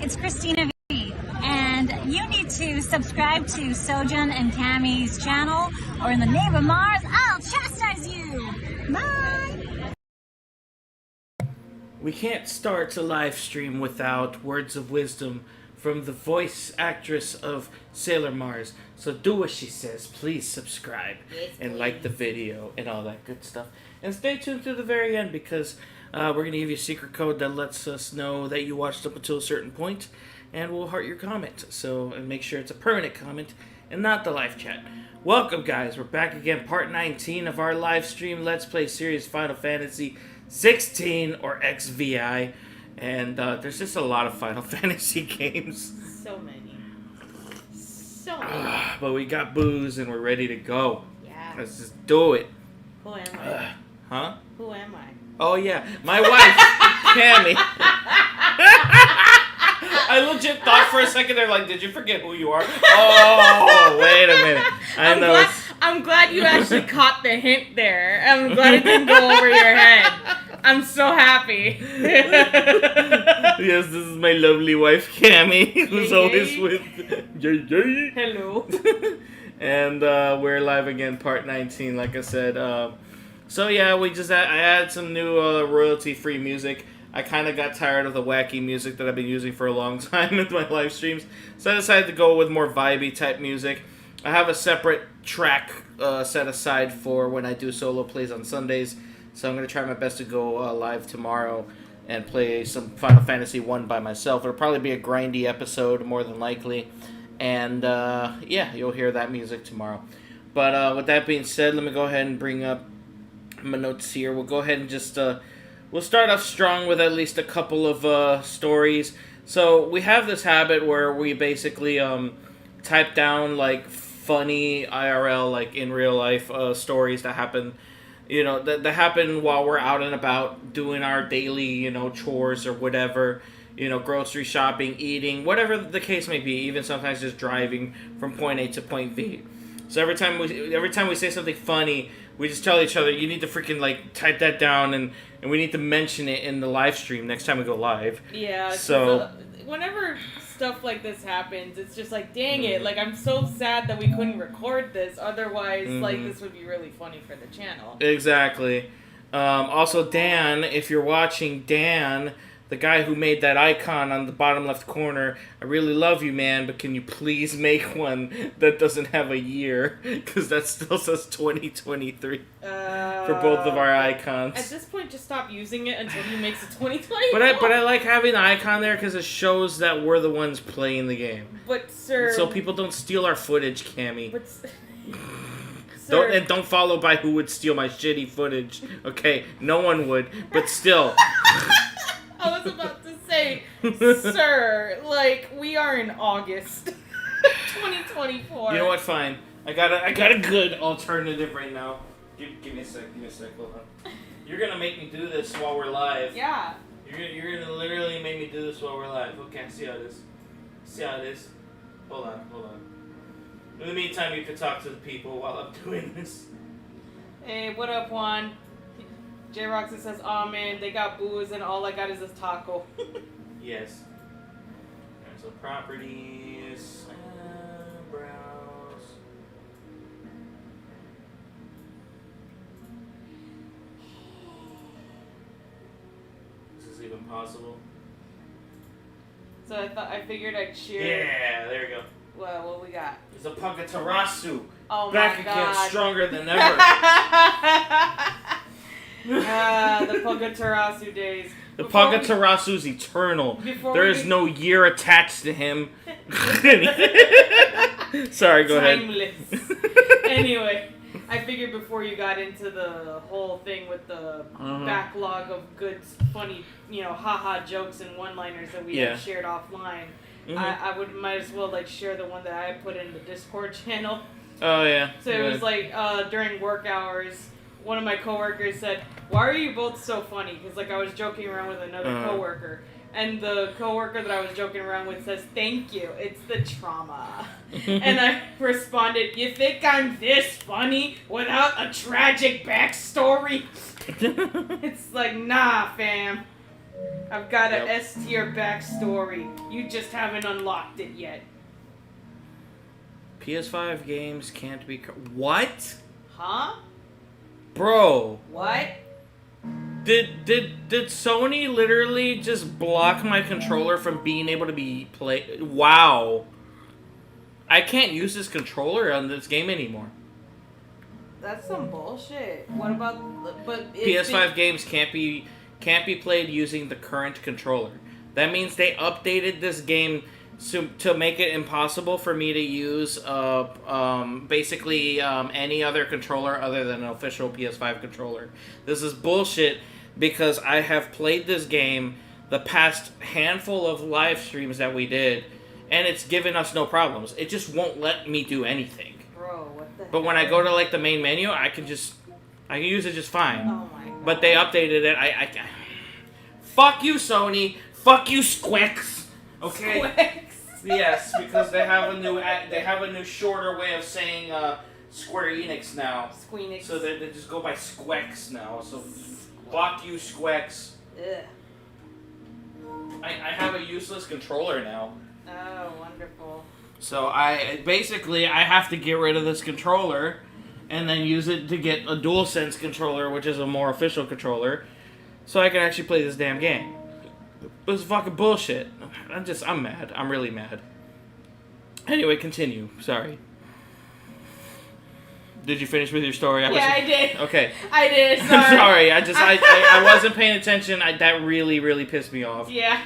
it's Christina V, and you need to subscribe to Sojan and Camy's channel, or in the name of Mars, I'll chastise you. Bye! We can't start a live stream without words of wisdom from the voice actress of Sailor Mars. So do what she says. Please subscribe and like the video and all that good stuff. And stay tuned to the very end because we're going to give you a secret code that lets us know that you watched up until a certain point, and we'll heart your comment. So, and make sure it's a permanent comment and not the live chat. Welcome, guys. We're back again, part 19 of our live stream Let's Play series Final Fantasy 16 or XVI. And there's just a lot of Final Fantasy games. So many. So many. But we got booze and we're ready to go. Yeah. Let's just do it. Who am I? Huh? Who am I? Oh, yeah. My wife, Camy. I legit thought for a second, they're like, did you forget who you are? Oh, wait a minute. I'm glad you actually caught the hint there. I'm glad it didn't go over your head. I'm so happy. Yes, this is my lovely wife, Camy, who's always with Yay. Hello. And we're live again, part 19, like I said. So yeah, I added some new royalty-free music. I kind of got tired of the wacky music that I've been using for a long time with my live streams, so I decided to go with more vibey type music. I have a separate track set aside for when I do solo plays on Sundays, so I'm going to try my best to go live tomorrow and play some Final Fantasy 1 by myself. It'll probably be a grindy episode, more than likely, and yeah, you'll hear that music tomorrow. But with that being said, let me go ahead and bring up my notes here. We'll go ahead and just we'll start off strong with at least a couple of stories. So we have this habit where we basically type down like funny IRL, like in real life stories that happen, you know, that happen while we're out and about doing our daily, you know, chores or whatever, you know, grocery shopping, eating, whatever the case may be, even sometimes just driving from point A to point B. So every time we say something funny, we just tell each other, you need to freaking like type that down, and we need to mention it in the live stream next time we go live. Yeah. So whenever stuff like this happens, it's just like, dang it! Like, I'm so sad that we couldn't record this. Otherwise, like, this would be really funny for the channel. Exactly. Also, Dan, if you're watching, Dan, the guy who made that icon on the bottom left corner, I really love you, man, but can you please make one that doesn't have a year? Because that still says 2023 for both of our icons. At this point, just stop using it until he makes a 2020. But I like having the icon there because it shows that we're the ones playing the game. But, sir... So people don't steal our footage, Camy. But, sir... Don't follow by who would steal my shitty footage. Okay, no one would, but still... I was about to say, sir, like, we are in August 2024. You know what? Fine. I got a good alternative right now. Give me a sec. Hold on. You're gonna make me do this while we're live. Yeah. You're gonna literally make me do this while we're live. Okay, see how it is. Hold on. In the meantime, you can talk to the people while I'm doing this. Hey, what up, Juan? J Roxy says, "Oh man, they got booze and all I got is this taco." Yes. Alright, so properties, browse. Is this even possible? So I figured I'd share. Yeah, there we go. Well, what we got? It's a Pakatarasu. Oh my Back God. again, stronger than ever. The Pagatarasu days. The Pagatarasu's eternal. There is no year attached to him. Sorry, go Timeless. ahead. Anyway, I figured before you got into the whole thing with the backlog of good, funny, you know, haha jokes and one-liners that we had shared offline, I might as well like share the one that I put in the Discord channel. Oh yeah. So it was like during work hours. One of my coworkers said, "Why are you both so funny?" Because like I was joking around with another coworker, and the coworker that I was joking around with says, "Thank you, it's the trauma." And I responded, "You think I'm this funny without a tragic backstory?" It's like, nah, fam. I've got a S tier backstory. You just haven't unlocked it yet. PS5 games can't be... What? Huh? Bro. What? Did Sony literally just block my controller from being able to be played? Wow. I can't use this controller on this game anymore. That's some bullshit. What about... But PS5 games can't be played using the current controller. That means they updated this game to make it impossible for me to use basically any other controller other than an official PS5 controller. This is bullshit because I have played this game the past handful of live streams that we did, and it's given us no problems. It just won't let me do anything. Bro, what the But hell? when I go to like the main menu, I can use it just fine. Oh my god. But they updated it. I fuck you, Sony. Fuck you, Squix. Okay. Squix. Yes, because they have a new shorter way of saying Square Enix now. Squeenix. So they just go by Squex now. So fuck you, Squex. Ugh. I have a useless controller now. Oh, wonderful. So I have to get rid of this controller and then use it to get a DualSense controller, which is a more official controller, so I can actually play this damn game. It's fucking bullshit. I'm mad. I'm really mad. Anyway, continue. Sorry. Did you finish with your story? I did. Okay. I did. Sorry. Sorry. I wasn't paying attention. That really, really pissed me off. Yeah.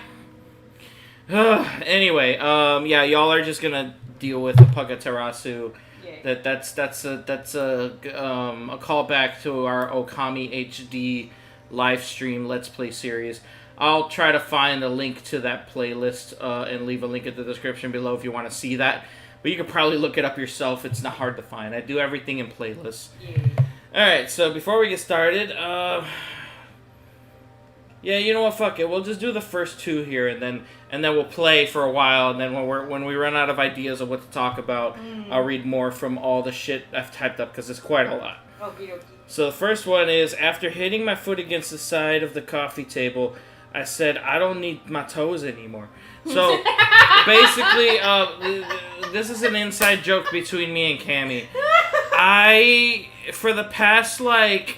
Anyway, yeah, y'all are just gonna deal with the Pugatarasu. Yeah. That's a callback to our Okami HD live stream Let's Play series. I'll try to find a link to that playlist and leave a link in the description below if you want to see that. But you can probably look it up yourself. It's not hard to find. I do everything in playlists. Yeah. Alright, so before we get started, yeah, you know what? Fuck it. We'll just do the first two here, and then we'll play for a while. And then when we run out of ideas of what to talk about, I'll read more from all the shit I've typed up because it's quite a lot. Okie dokie. So the first one is, after hitting my foot against the side of the coffee table, I said, I don't need my toes anymore. So basically, this is an inside joke between me and Camy. For the past,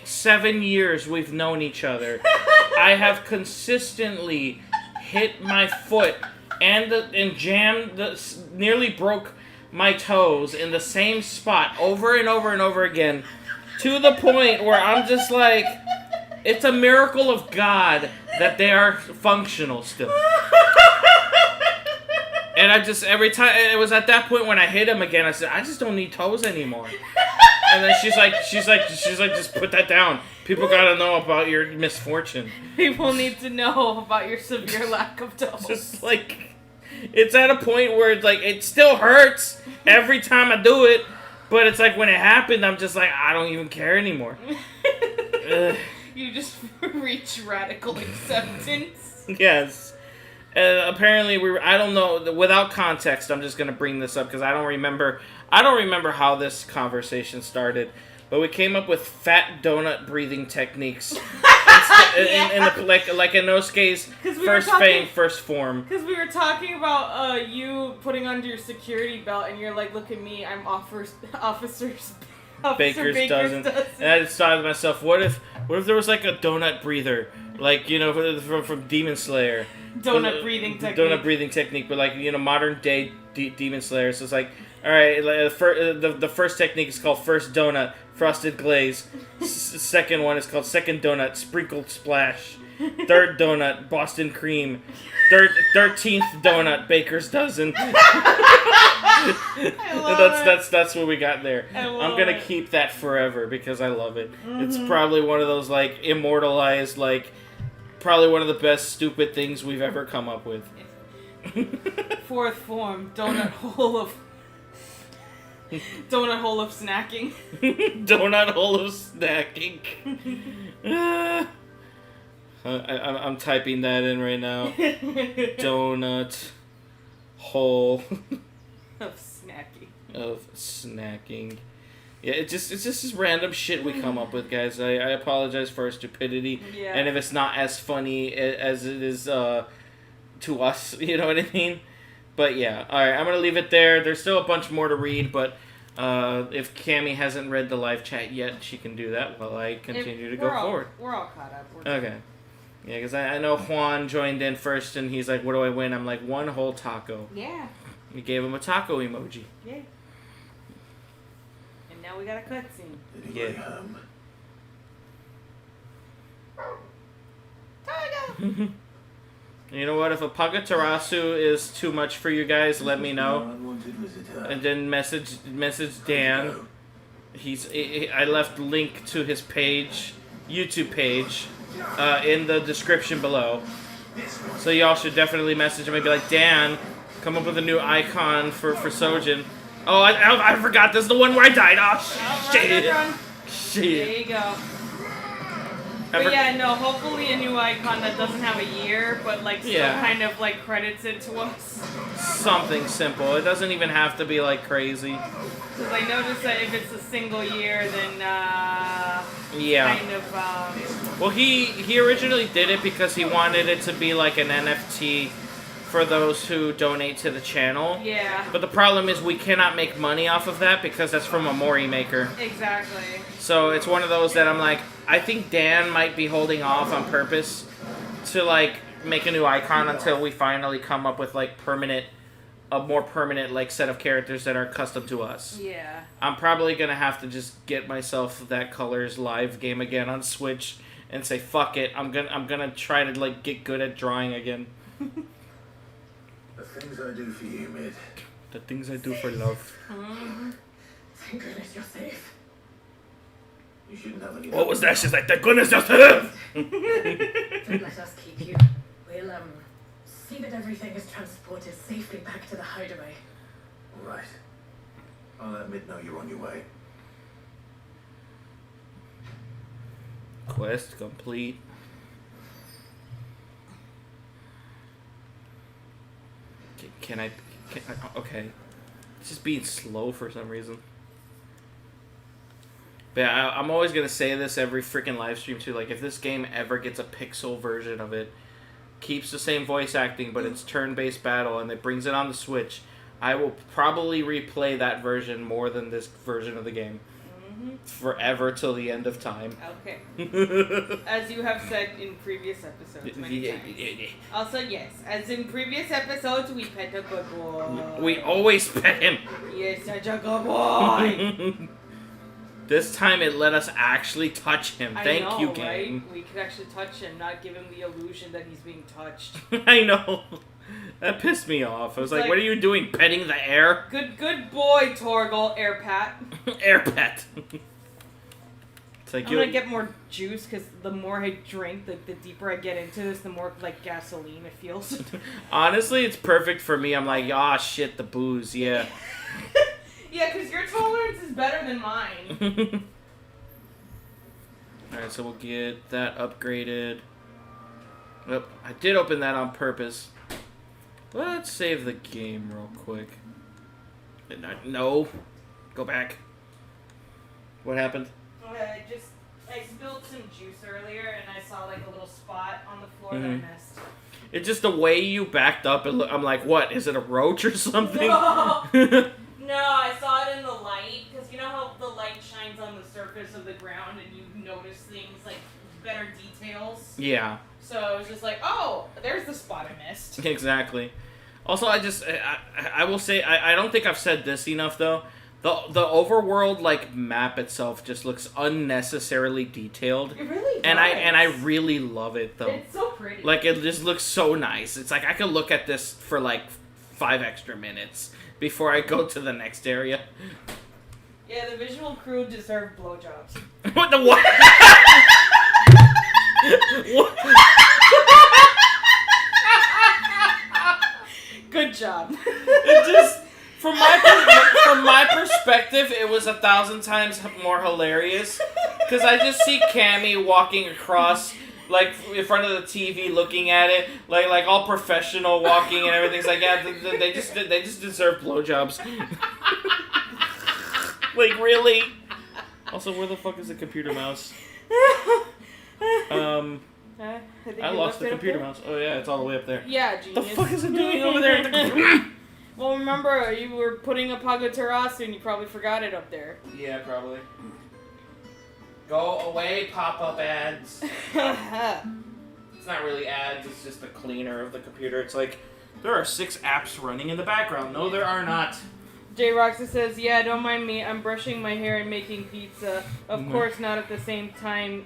7 years we've known each other, I have consistently hit my foot and nearly broke my toes in the same spot over and over and over again, to the point where I'm just like, it's a miracle of God that they are functional still. And every time, it was at that point when I hit him again, I said, I just don't need toes anymore. And then she's like, just put that down. People gotta know about your misfortune. People need to know about your severe lack of toes. Just it's at a point where it's it still hurts every time I do it, but it's when it happened, I'm just I don't even care anymore. You just reach radical acceptance. Yes. Apparently I don't know, without context, I'm just going to bring this up because I don't remember how this conversation started, but we came up with fat donut breathing techniques. in Inosuke's first fame, first form. Because we were talking about you putting under your security belt, and you're like, look at me, I'm Officer Baker's dozen. And I just thought to myself, what if there was a donut breather, from Demon Slayer. Donut breathing technique. Donut breathing technique, but modern day Demon Slayer. So it's alright, the first technique is called First Donut, Frosted Glaze. Second one is called Second Donut, Sprinkled Splash. Third Donut, Boston Cream. 13th Donut, Baker's Dozen. That's what we got there. I'm gonna keep that forever because I love it. Mm-hmm. It's probably one of those immortalized, probably one of the best stupid things we've ever come up with. Fourth form, donut hole of snacking. Donut hole of snacking. I'm typing that in right now. Donut hole of snacking. Of snacking. Yeah, it's just random shit we come up with, guys. I apologize for our stupidity, and if it's not as funny as it is to us, you know what I mean? But yeah, all right, I'm gonna leave it there. There's still a bunch more to read, but if Camy hasn't read the live chat yet, she can do that while I continue to go forward. We're all caught up. Okay. Yeah, because I know Juan joined in first, and he's like, "What do I win?" I'm like, "1 whole taco." Yeah. We gave him a taco emoji. Yeah. And now we got a cutscene. Yeah. Tiger! You know what? If a Pagatarasu is too much for you guys, let me know. And then message Dan. I left link to his page, YouTube page, in the description below. So y'all should definitely message him and be like, Dan, come up with a new icon for Sojan. Oh, I forgot. This is the one where I died. Oh, shit. Run. Shit. There you go. But yeah, no, hopefully a new icon that doesn't have a year, but like still kind of like credits it to us. Something simple. It doesn't even have to be like crazy. Because I noticed that if it's a single year, then kind of well, he originally did it because he wanted it to be like an NFT for those who donate to the channel. Yeah. But the problem is we cannot make money off of that because that's from Omori Maker. Exactly. So it's one of those that I'm like, I think Dan might be holding off on purpose to like make a new icon until we finally come up with like a more permanent like set of characters that are custom to us. Yeah. I'm probably gonna have to just get myself that Colors live game again on Switch and say fuck it. I'm gonna try to like get good at drawing again. The things I do for you, mid. The things I do for love. Mm-hmm. Thank goodness you're safe. You shouldn't have any. What was that? She's like, thank goodness you're safe. Don't let us keep you. We'll see that everything is transported safely back to the hideaway. All right. I'll let Mid know you're on your way. Quest complete. Can I? Okay. It's just being slow for some reason. But yeah, I'm always going to say this every freaking live stream too. Like, if this game ever gets a pixel version of it, keeps the same voice acting, but it's turn-based battle, and it brings it on the Switch, I will probably replay that version more than this version of the game. Forever till the end of time. Okay. As you have said in previous episodes many times. Also, yes, as in previous episodes, we pet a good boy. We always pet him. Yes, such a good boy. This time it let us actually touch him. Thank you, game. Right? We could actually touch him, not give him the illusion that he's being touched. I know. That pissed me off. I was like, what are you doing? Petting the air? Good boy, Torgal. Air pat. Air pet. It's like I'm gonna get more juice because the more I drink, the deeper I get into this, the more like gasoline it feels. Honestly, it's perfect for me. I'm like, shit, the booze, yeah. Yeah, because your tolerance is better than mine. Alright, so we'll get that upgraded. Oh, I did open that on purpose. Let's save the game real quick. No. Go back. What happened? I spilled some juice earlier and I saw like a little spot on the floor that I missed. It's just the way you backed up. I'm like, what? Is it a roach or something? No, I saw it in the light because you know how the light shines on the surface of the ground and you notice things like better details? Yeah. So I was just like, oh, there's the spot I missed. Exactly. Also, I will say, I don't think I've said this enough though. The overworld like map itself just looks unnecessarily detailed. It really does. And I really love it though. It's so pretty. Like it just looks so nice. It's like I could look at this for like 5 extra minutes before I go to the next area. Yeah, the visual crew deserve blowjobs. What the what? What? Good job. It just from my perspective, it was 1,000 times more hilarious because I just see Camy walking across. Like in front of the TV, looking at it, like all professional walking and everything's like, yeah, they just deserve blowjobs. Like really, Also, where the fuck is the computer mouse? I lost the computer mouse. Oh yeah, it's all the way up there. Yeah, genius. The fuck is it doing over there? At the Well, remember, you were putting up Pagatarasu and you probably forgot it up there. Yeah, probably. Go away, pop-up ads. It's not really ads, it's just the cleaner of the computer. It's like, there are 6 apps running in the background. No, there are not. J. Roxa says, yeah, don't mind me. I'm brushing my hair and making pizza. Of course, not at the same time.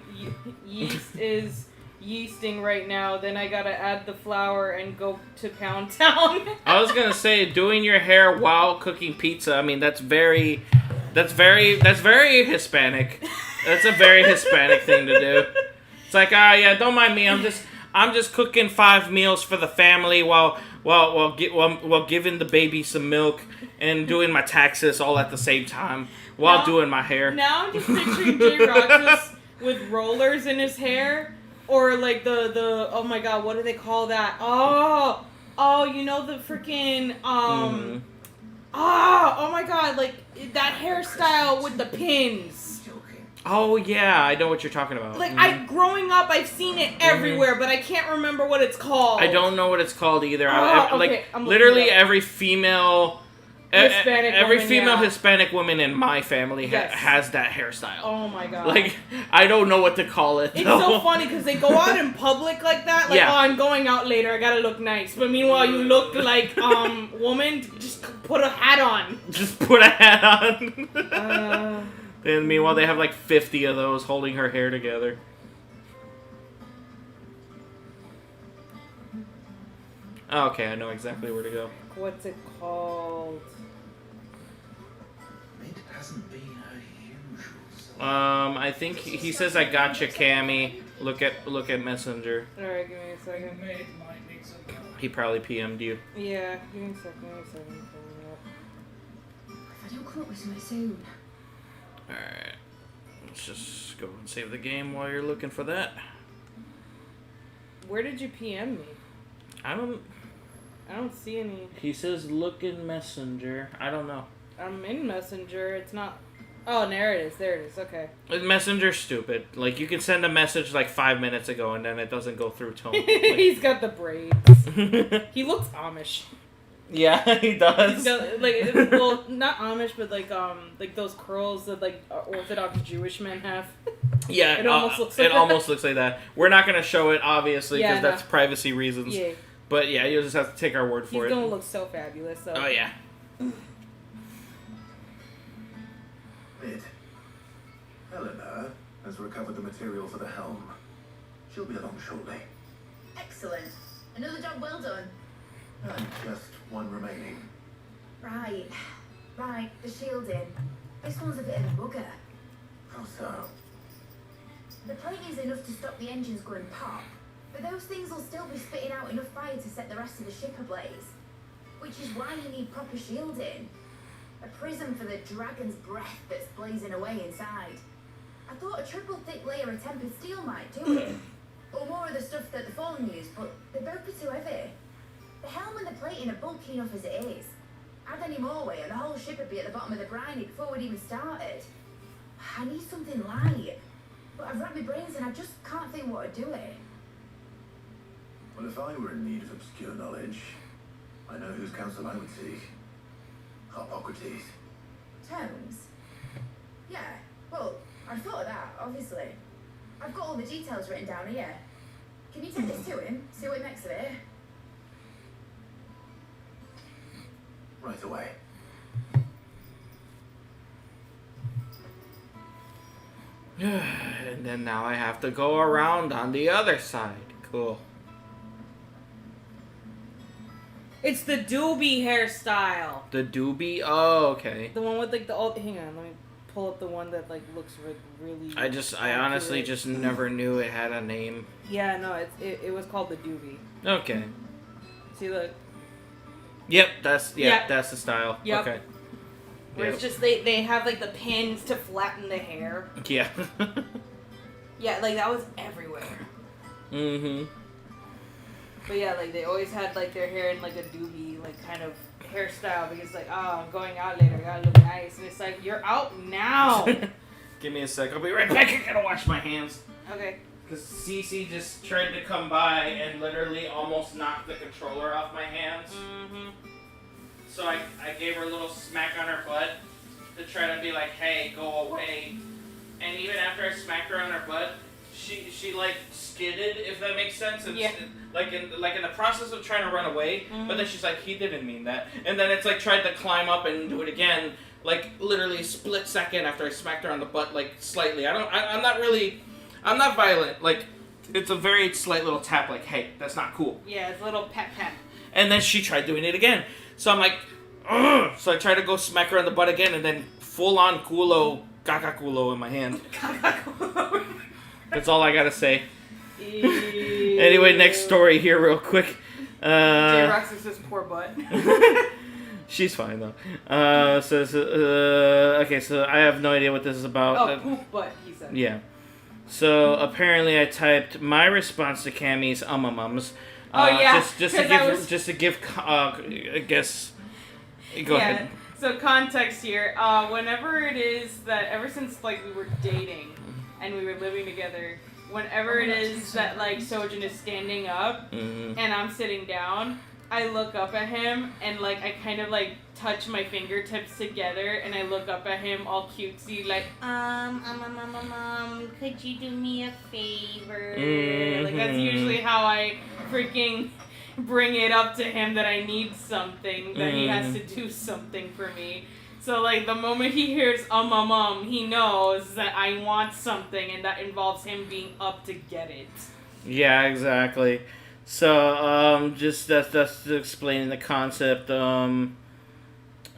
Yeast is yeasting right now. Then I gotta add the flour and go to Pound Town. I was gonna say, doing your hair while cooking pizza, I mean, that's very Hispanic. That's a very Hispanic thing to do. It's like, yeah, don't mind me. I'm just cooking 5 meals for the family while giving the baby some milk and doing my taxes all at the same time while doing my hair. Now I'm just picturing J. Roxas with rollers in his hair, or like the oh my god, what do they call that? Oh, you know the freaking oh my god, like that hairstyle with the pins. Oh yeah, I know what you're talking about. Like growing up, I've seen it everywhere, but I can't remember what it's called. I don't know what it's called either. Okay, literally every female Hispanic Hispanic woman in my family has that hairstyle. Oh my god. Like, I don't know what to call it. It's so funny because they go out in public like that. Like, oh, I'm going out later. I gotta look nice. But meanwhile, you look like woman. Just put a hat on. Just put a hat on. And meanwhile, they have like 50 of those holding her hair together. Okay, I know exactly where to go. What's it called? It hasn't been her usual. I think he says I gotcha, Camy. Look at Messenger. Alright, give me a second. He probably PM'd you. Yeah, give me a second. If I don't come up with something soon. Alright. Let's just go and save the game while you're looking for that. Where did you PM me? I don't see any. He says look in Messenger. I don't know. I'm in Messenger. It's not. Oh, there it is. There it is. Okay. Messenger's stupid. Like, you can send a message like 5 minutes ago and then it doesn't go through tone. Like, He's got the braids. He looks Amish. Yeah, he does. Well, not Amish, but like those curls that like Orthodox Jewish men have. Yeah, it almost looks like almost looks like that. We're not gonna show it obviously because that's privacy reasons. Yeah. But yeah, you'll just have to take our word for it. He's gonna look so fabulous. So. Oh yeah. Mid. Helena has recovered the material for the helm. She'll be along shortly. Excellent. Another job well done. And just one remaining. Right, the shielding. This one's a bit of a bugger. How so? The plating's enough to stop the engines going pop, but those things will still be spitting out enough fire to set the rest of the ship ablaze. Which is why you need proper shielding. A prism for the dragon's breath that's blazing away inside. I thought a triple thick layer of tempered steel might do it. Or more of the stuff that the Fallen use, but they'd both be too heavy. The helm and the plating are bulky enough as it is. Add any more weight and the whole ship would be at the bottom of the briny before we'd even started. I need something light. But I've racked my brains and I just can't think what would do it. Well, if I were in need of obscure knowledge, I know whose counsel I would seek. Hippocrates. Tones? Yeah, well, I thought of that, obviously. I've got all the details written down here. Can you take this to him? See what he makes of it? Right away. And then now I have to go around on the other side. Cool. It's the doobie hairstyle. The doobie? Oh, okay. The one with like the old. Hang on, let me pull up the one that like looks really. I honestly just never knew it had a name. Yeah, no, it was called the doobie. Okay. See, look. Yep, that's the style. Yep. Okay. Where it's just they have like the pins to flatten the hair. Yeah. Yeah, like that was everywhere. Mm-hmm. But yeah, like they always had like their hair in like a doobie like kind of hairstyle because like, oh, I'm going out later, I gotta look nice, and it's like, you're out now. Give me a sec. I'll be right back. I gotta wash my hands. Okay. Because Cece just tried to come by and literally almost knocked the controller off my hands. Mm-hmm. So I gave her a little smack on her butt to try to be like, hey, go away. And even after I smacked her on her butt, she like skidded, if that makes sense. And Yeah. Like in the process of trying to run away, but then she's like, he didn't mean that. And then it's like tried to climb up and do it again, like literally a split second after I smacked her on the butt, like slightly. I'm not violent. Like it's a very slight little tap, like, hey, that's not cool. Yeah, it's a little pet. And then she tried doing it again. So I'm like, ugh. So I tried to go smack her on the butt again, and then full on culo, caca culo in my hand. That's all I gotta say. Anyway, next story here real quick. J-Rox says poor butt. She's fine though. Says, okay, so I have no idea what this is about. Oh, poop butt, he said. Yeah. So apparently I typed my response to Cammy's mums. Oh yeah. Just to give I guess. Go ahead. So context here. Whenever it is that ever since like we were dating and we were living together, whenever it is that like Sojan is standing up and I'm sitting down, I look up at him and like I kind of like touch my fingertips together and I look up at him all cutesy like could you do me a favor? Like that's usually how I freaking bring it up to him that I need something, that he has to do something for me. So like the moment he hears he knows that I want something and that involves him being up to get it. Yeah, exactly. So just that's explaining the concept.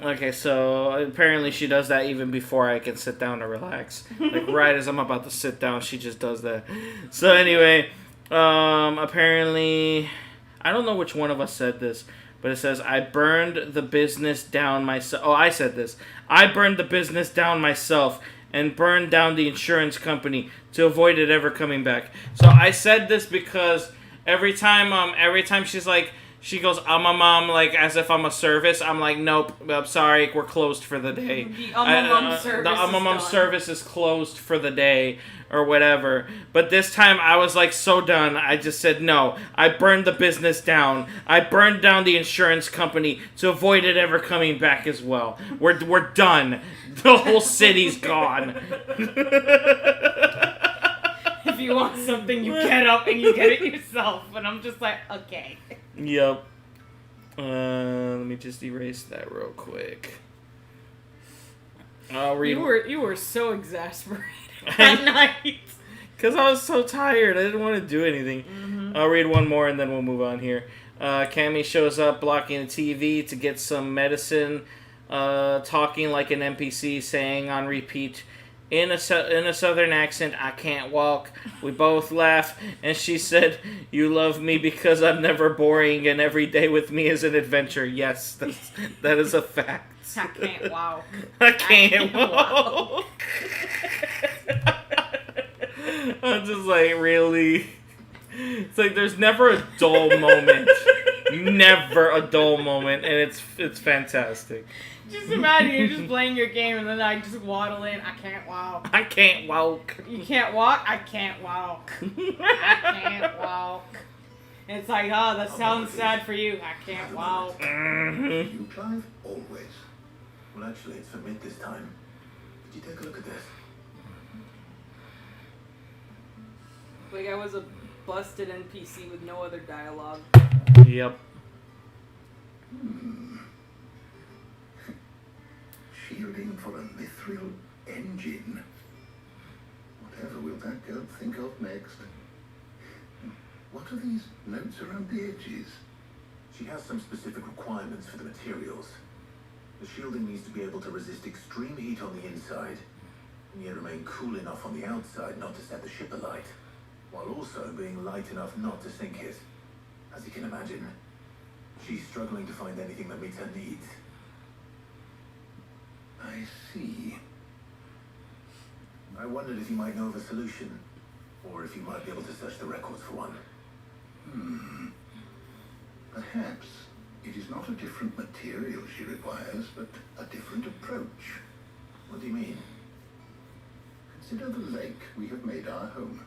Okay, so apparently she does that even before I can sit down to relax. Like right as I'm about to sit down, she just does that. So anyway, apparently I don't know which one of us said this, but it says, I burned the business down myself. Oh, I said this. I burned the business down myself and burned down the insurance company to avoid it ever coming back. So I said this because every time she's like, she goes, I'm a mom, like, as if I'm a service. I'm like, nope, I'm sorry, we're closed for the day. The service is closed for the day, or whatever. But this time, I was, like, so done. I just said, no, I burned the business down. I burned down the insurance company to avoid it ever coming back as well. We're done. The whole city's gone. If you want something, you get up and you get it yourself. And I'm just like, okay. Yep. Let me just erase that real quick. I'll read. You were so exasperated that night. Because I was so tired. I didn't want to do anything. I'll read one more and then we'll move on here. Camy shows up blocking the TV to get some medicine. Talking like an NPC, saying on repeat, in a southern accent, I can't walk. We both laugh, and she said, you love me because I'm never boring, and every day with me is an adventure. Yes, that is a fact. I can't walk. I can't walk. I'm just like, really? It's like there's never a dull moment. Never a dull moment, and it's fantastic. Just imagine you're just playing your game and then I just waddle in. I can't walk. I can't walk. You can't walk? I can't walk. I can't walk. And it's like, oh, that sounds sad for you. I can't walk. You, Clive? Always. Well, actually, it's for mid this time. Did you take a look at this? Like I was a busted NPC with no other dialogue. Yep. Shielding for a mithril engine. Whatever will that girl think of next? What are these notes around the edges? She has some specific requirements for the materials. The shielding needs to be able to resist extreme heat on the inside, and yet remain cool enough on the outside not to set the ship alight, while also being light enough not to sink it. As you can imagine, she's struggling to find anything that meets her needs. I see. I wondered if you might know of a solution, or if you might be able to search the records for one. Perhaps it is not a different material she requires, but a different approach. What do you mean? Consider the lake we have made our home.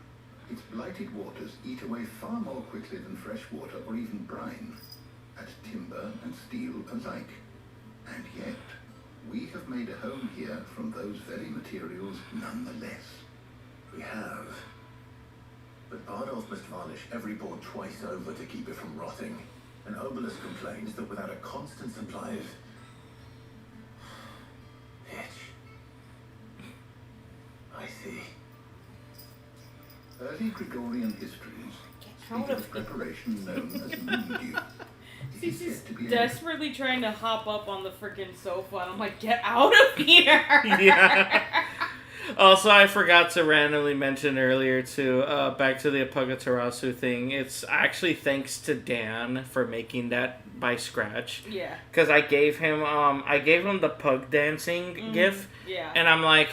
Its blighted waters eat away far more quickly than fresh water or even brine, at timber and steel alike. And yet, we have made a home here from those very materials nonetheless. We have. But Bardolph must varnish every board twice over to keep it from rotting. And Obelisk complains that without a constant supply of pitch. I see. Early Gregorian histories Out speak of of preparation known as moon dew. It is She's said to be desperately trying to hop up on the freaking sofa, and I'm like, get out of here! Yeah. Also, I forgot to randomly mention earlier too, back to the Apagatarasu thing, it's actually thanks to Dan for making that by scratch. Yeah. Because I gave him the pug dancing gif, Yeah. and I'm like,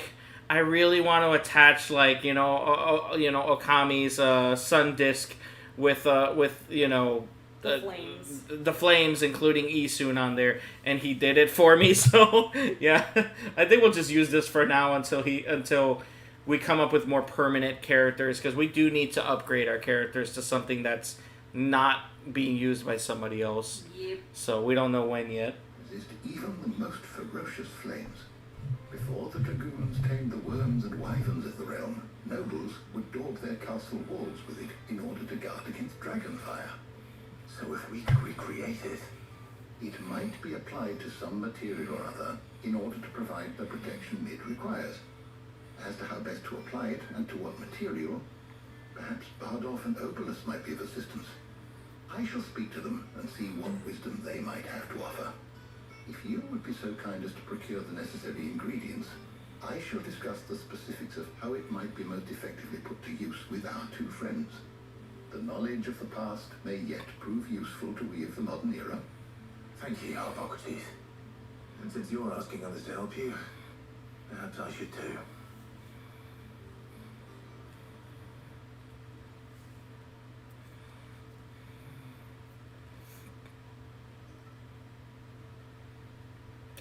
I really want to attach, like, Okami's sun disk with The flames. the flames, including Isun on there, and he did it for me. So yeah, I think we'll just use this for now until we come up with more permanent characters, because we do need to upgrade our characters to something that's not being used by somebody else. Yep. So we don't know when yet. resist even the most ferocious flames. Before the dragoons tamed the worms and wyverns of the realm, nobles would daub their castle walls with it in order to guard against dragonfire. So if we could recreate it, It might be applied to some material or other in order to provide the protection it requires. As to how best to apply it and to what material, perhaps Bardolph and Obelisk might be of assistance. I shall speak to them and see what wisdom they might have to offer. If you would be so kind as to procure the necessary ingredients, I shall discuss the specifics of how it might be most effectively put to use with our two friends. The knowledge of the past may yet prove useful to we of the modern era. thank you, Hippocrates. And since you're asking others to help you, perhaps I should too.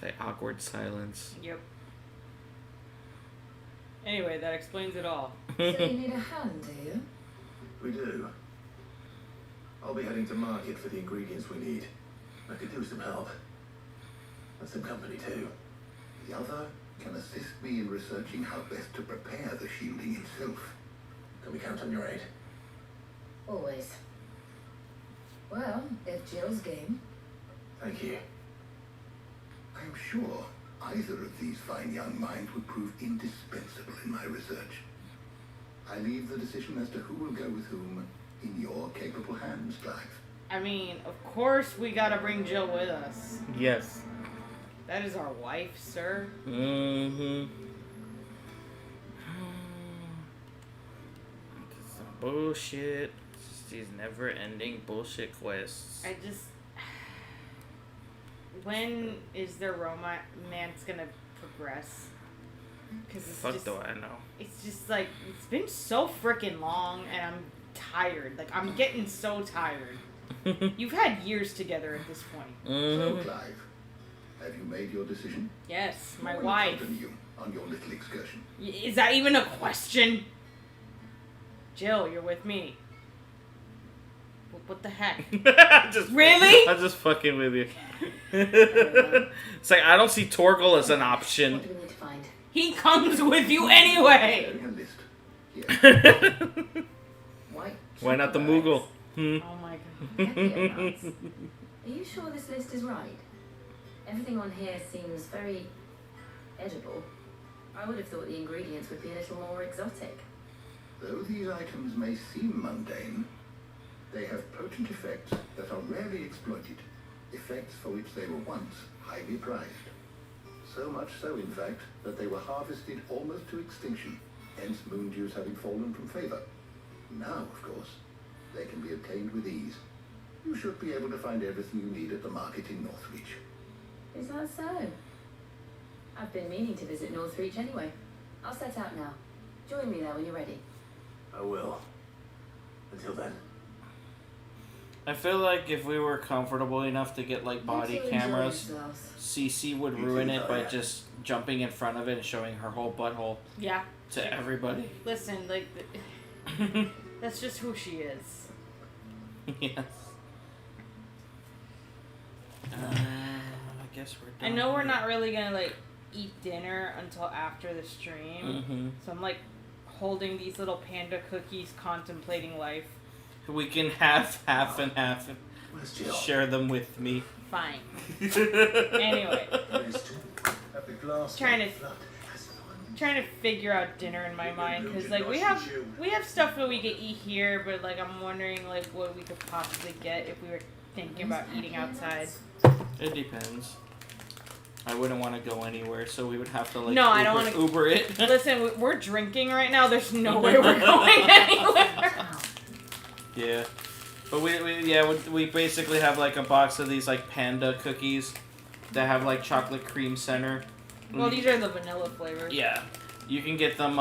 That awkward silence. Yep. Anyway, that explains it all. So you need a hand, do you? We do. I'll be heading to market for the ingredients we need. I could do with some help. And some company too. The other can assist me in researching how best to prepare the shielding itself. Can we count on your aid? Always. Well, if Jill's game. Thank you. I am sure either of these fine young minds would prove indispensable in my research. I leave the decision as to who will go with whom in your capable hands, Clive. I mean, of course we gotta bring Jill with us. Yes. That is our wife, sir. Mm-hmm. Some bullshit. These never-ending bullshit quests. I just... When is their romance gonna progress? Because Fuck do I know. It's just like, it's been so freaking long, and I'm tired. Like, I'm getting so tired. You've had years together at this point. So, Clive, have you made your decision? Yes, my Who will wife. accompany you on your little excursion? Is that even a question? Jill, you're with me. What the heck? Really? I'm just fucking with you. It's like, I don't see Torgal as an option. What do we need to find? He comes with you anyway! Preparing a list. Here. White. Why not the Moogle? Hmm. Oh my god. Heavy amounts. Are you sure this list is right? Everything on here seems very edible. I would have thought the ingredients would be a little more exotic. Though these items may seem mundane, they have potent effects that are rarely exploited, effects for which they were once highly prized. So much so, in fact, that they were harvested almost to extinction, hence moon dews having fallen from favor. Now, of course, they can be obtained with ease. You should be able to find everything you need at the market in Northreach. Is that so? I've been meaning to visit Northreach anyway. I'll set out now. Join me there when you're ready. I will. Until then. I feel like if we were comfortable enough to get like body Enjoy cameras, yourselves. CC would ruin it by just jumping in front of it and showing her whole butthole. Yeah. to everybody. Listen, like, that's just who she is. Yes. I guess we're done. I know we're not really gonna, like, eat dinner until after the stream. Mm-hmm. So I'm, like, holding these little panda cookies, contemplating life. We can have half and half. Where's Jill? Share them with me. Fine. Anyway. Trying to figure out dinner in my mind, because like we have stuff that we could eat here, but like I'm wondering like what we could possibly get if we were thinking about eating outside. It depends. I wouldn't want to go anywhere, so we would have to like I don't want to Uber it. Listen, we're drinking right now. There's no way we're going anywhere. Yeah, but we basically have like a box of these like panda cookies that have like chocolate cream center. Well, these are the vanilla flavors. Yeah, you can get them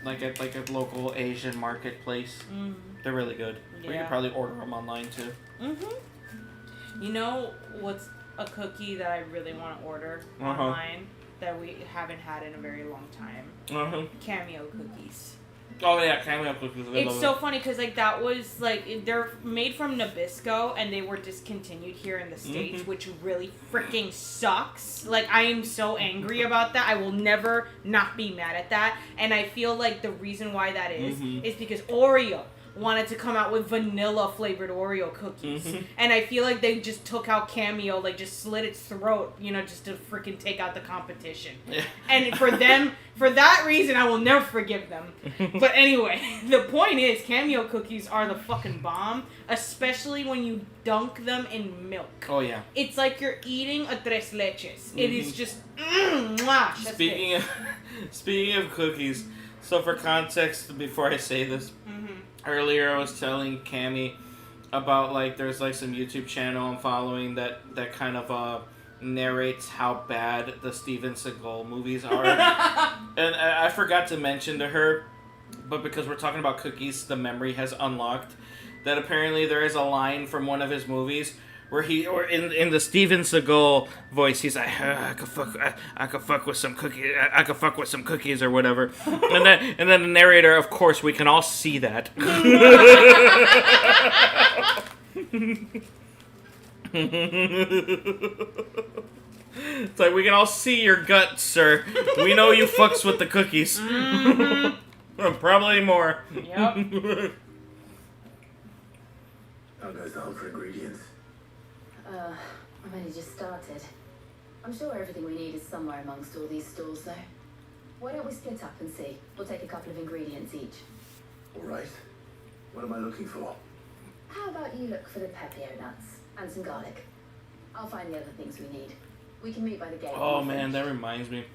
like at a local Asian marketplace. Mm-hmm. They're really good. Yeah. Or you can probably order them online too. Mhm. You know what's a cookie that I really want to order online that we haven't had in a very long time? Cameo cookies. Oh yeah, Cameo cookies. It's so funny because like that was like they're made from Nabisco and they were discontinued here in the States, which really freaking sucks. Like I am so angry about that. I will never not be mad at that. And I feel like the reason why that is because Oreo wanted to come out with vanilla flavored Oreo cookies. And I feel like they just took out Cameo, like just slit its throat, you know, just to freaking take out the competition. Yeah. And for that reason, I will never forgive them. But anyway, the point is Cameo cookies are the fucking bomb, especially when you dunk them in milk. Oh yeah. It's like you're eating a tres leches. It is just mwah. Speaking of cookies, so for context, before I say this, earlier I was telling Camy about like there's like some YouTube channel I'm following that kind of narrates how bad the Steven Seagal movies are. And I forgot to mention to her, but because we're talking about cookies, the memory has unlocked that apparently there is a line from one of his movies where in the Steven Seagal voice, he's like, I could fuck with some cookies. I could fuck with some cookies or whatever. And then the narrator, of course, we can all see that. It's like we can all see your guts, sir. We know you fucks with the cookies. Probably more. Yep. How goes the hunt for ingredients? I've only just started. I'm sure everything we need is somewhere amongst all these stores, though. Why don't we split up and see? We'll take a couple of ingredients each. All right. What am I looking for? How about you look for the pepio nuts and some garlic? I'll find the other things we need. We can meet by the gate. Oh man, that reminds me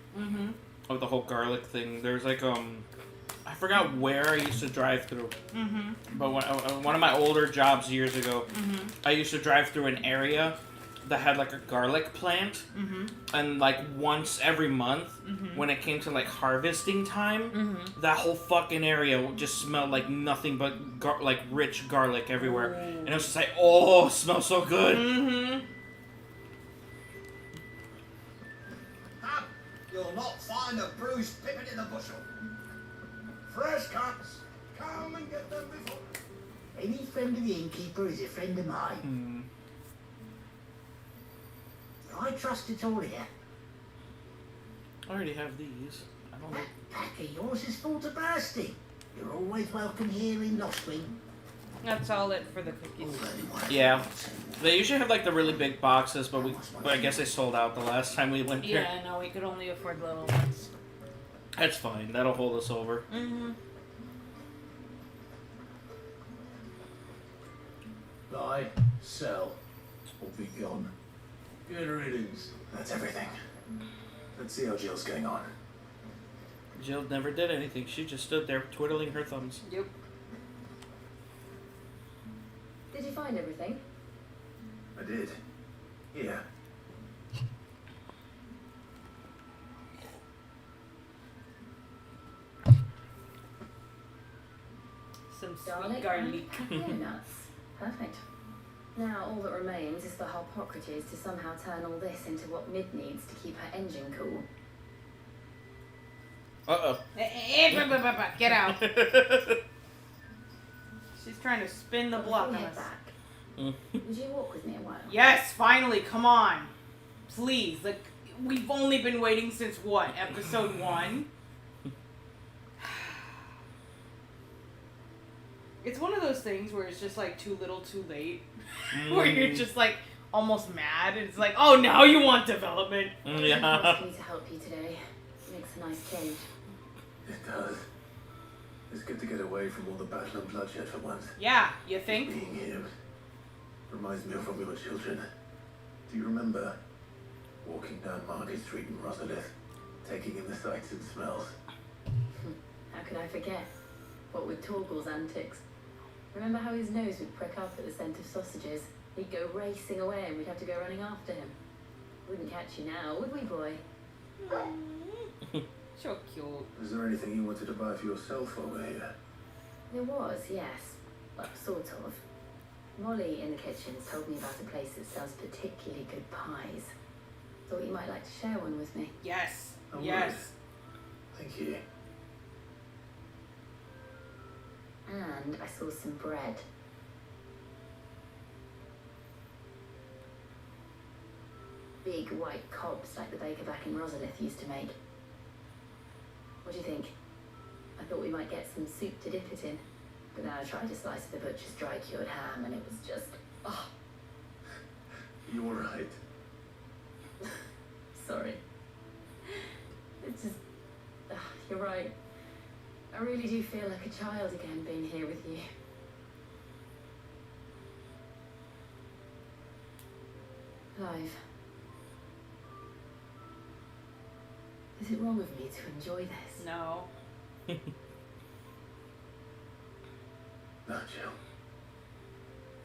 of the whole garlic thing. There's like I forgot where I used to drive through. But one of my older jobs years ago, I used to drive through an area that had like a garlic plant, and like once every month, when it came to like harvesting time, that whole fucking area just smelled like nothing but like rich garlic everywhere, and it was just like, oh, it smells so good. You'll not find a bruised pippin in the bushel. Fresh cuts, come and get them before. Any friend of the innkeeper is a friend of mine. I trust it's all here. I already have these. I don't know. That pack of yours is full to bursting. You're always welcome here in Lost Wing. That's all it for the cookies. Yeah. They usually have like the really big boxes, but I guess they sold out the last time we went here. Yeah, no, we could only afford the little ones. That's fine. That'll hold us over. Buy, sell, or be gone. Good riddance. That's everything. Let's see how Jill's getting on. Jill never did anything. She just stood there twiddling her thumbs. Yep. Did you find everything? I did. Yeah. Some sweet garlic. Pepio nuts. Perfect. Now all that remains is for Harpocrates to somehow turn all this into what Mid needs to keep her engine cool. Uh-oh. Get out. She's trying to spin the block on us. Would you walk with me a while? Yes, finally, come on. Please. Like, we've only been waiting since what? Episode 1? It's one of those things where it's just like too little too late. Where you're just like almost mad. It's like, oh, now you want development. Yeah. I'm asking me to help you today. It makes a nice change. It does. It's good to get away from all the battle and bloodshed for once. Yeah, you think? Being here reminds me of when we were children. Do you remember walking down Market Street in Rosalith, taking in the sights and smells? How could I forget? What with Torgal's antics? Remember how his nose would prick up at the scent of sausages? He'd go racing away and we'd have to go running after him. Wouldn't catch you now, would we, boy? So cute. Is there anything you wanted to buy for yourself while we're here? There was, yes. Well, sort of. Molly in the kitchen told me about a place that sells particularly good pies. Thought you might like to share one with me. Yes. I Yes. would. Thank you. And I saw some bread. Big white cobs like the baker back in Rosalith used to make. What do you think? I thought we might get some soup to dip it in. But then I tried a slice of the butcher's dry cured ham and it was just... oh. You're right. Sorry. It's just... you're right. I really do feel like a child again being here with you. Clive. Is it wrong of me to enjoy this? No. No, Jill.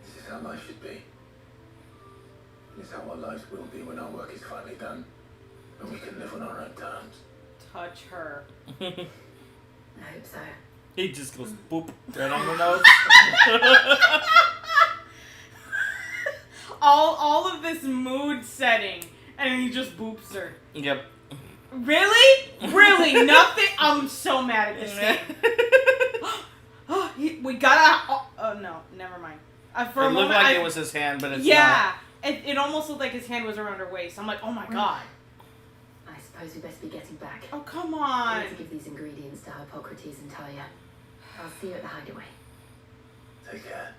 This is how life should be. It's how our lives will be when our work is finally done. And we can live on our own terms. Touch her. I hope so. He just goes boop right on the nose. all of this mood setting, and he just boops her. Yep. Really? Really? Nothing? I'm so mad at this thing. We gotta... Oh, no. Never mind. For It looked like it was his hand, but it's not. It almost looked like his hand was around her waist. I'm like, oh my god. I suppose we best be getting back. Oh, come I on. need to give these ingredients to Hippocrates and Talia. I'll see you at the hideaway. Take care.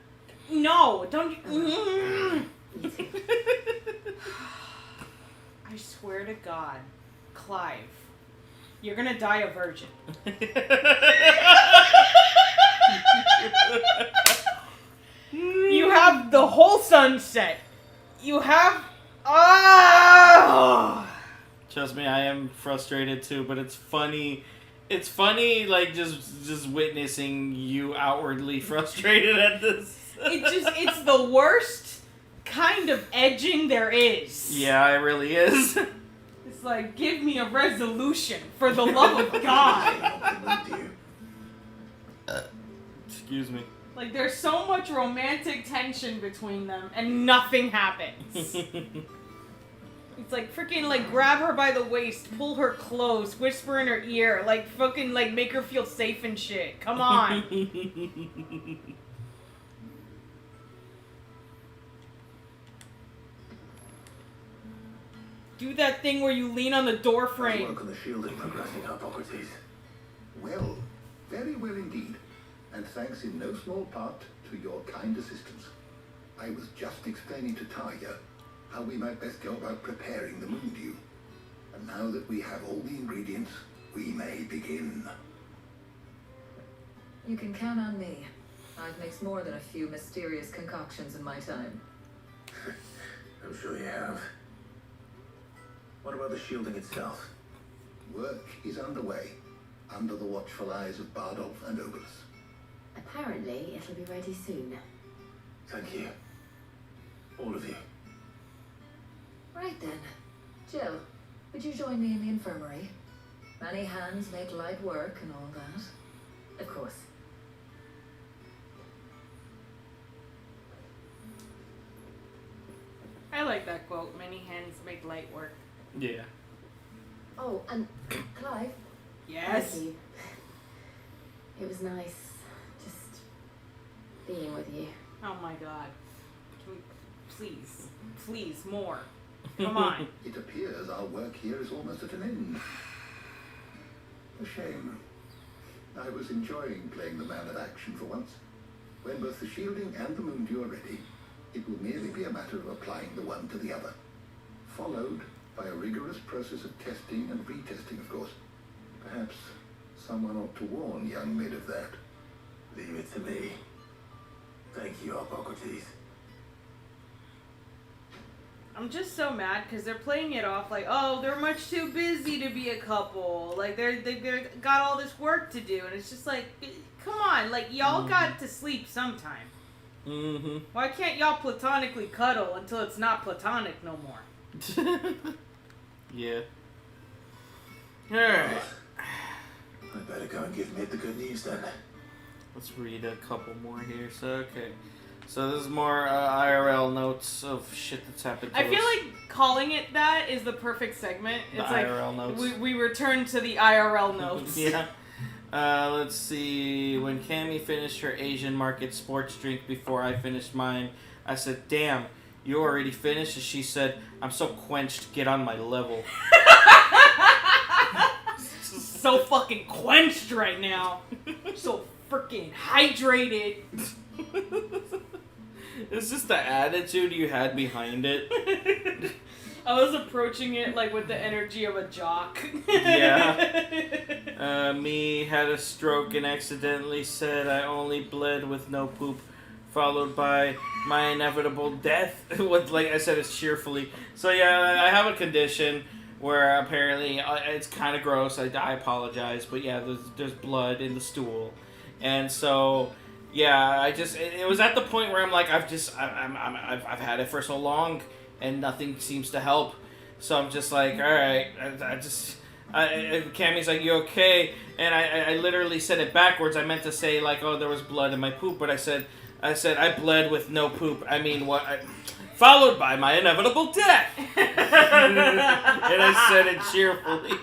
No, don't... You too. I swear to God, Clive, you're gonna die a virgin. You have the whole sunset. You have... Trust me, I am frustrated too, but it's funny. It's funny, like, just witnessing you outwardly frustrated at this. It's the worst kind of edging there is. Yeah, it really is. It's like, give me a resolution, for the love of God. Excuse me. Like, there's so much romantic tension between them, and nothing happens. It's like, freaking, like, grab her by the waist, pull her close, whisper in her ear, like, fucking, like, make her feel safe and shit. Come on. Do that thing where you lean on the door frame. Work on the shielding progressing, Hippocrates. Well, very well indeed. And thanks in no small part to your kind assistance. I was just explaining to Talia how we might best go about preparing the moon dew. And now that we have all the ingredients, we may begin. You can count on me. I've mixed more than a few mysterious concoctions in my time. I'm sure you have. What about the shielding itself? Work is underway, under the watchful eyes of Bardolph and Obolus. Apparently, it'll be ready soon. Thank you. All of you. Right then. Jill, would you join me in the infirmary? Many hands make light work and all that. Of course. I like that quote. Many hands make light work. Yeah. Oh, and Clive, Yes. Thank you. It was nice just being with you. Oh my god. Can we please more. Come on. It appears our work here is almost at an end. A shame. I was enjoying playing the man of action for once. When both the shielding and the moondew are ready, it will merely be a matter of applying the one to the other, followed by a rigorous process of testing and retesting, of course. Perhaps someone ought to warn young Mid of that. Leave it to me. Thank you, Hippocrates. I'm just so mad because they're playing it off like, oh, they're much too busy to be a couple. Like, they got all this work to do. And it's just like, come on. Like, y'all got to sleep sometime. Mm-hmm. Why can't y'all platonically cuddle until it's not platonic no more? Yeah. Alright. I better go and give Mid the good news then. Let's read a couple more here. So, okay. So this is more IRL notes of shit that's happened to us. I feel like calling it that is the perfect segment. It's The like IRL notes. we return to the IRL notes. Yeah. Let's see. When Camy finished her Asian market sports drink before I finished mine, I said, "Damn, you already finished?" And she said, "I'm so quenched, get on my level." So fucking quenched right now. So freaking hydrated. It's just the attitude you had behind it. I was approaching it like with the energy of a jock. Yeah. Me had a stroke and accidentally said I only bled with no poop, followed by my inevitable death. With, like I said, it's cheerfully. So yeah, I have a condition where apparently it's kind of gross. I apologize, but yeah, there's blood in the stool, and so. Yeah, it was at the point where I'm like, I've had it for so long, and nothing seems to help. So I'm just like, all right, Cammy's like, you okay? And I literally said it backwards. I meant to say like, oh, there was blood in my poop, but I said I bled with no poop. I mean, what? Followed by my inevitable death. And I said it cheerfully.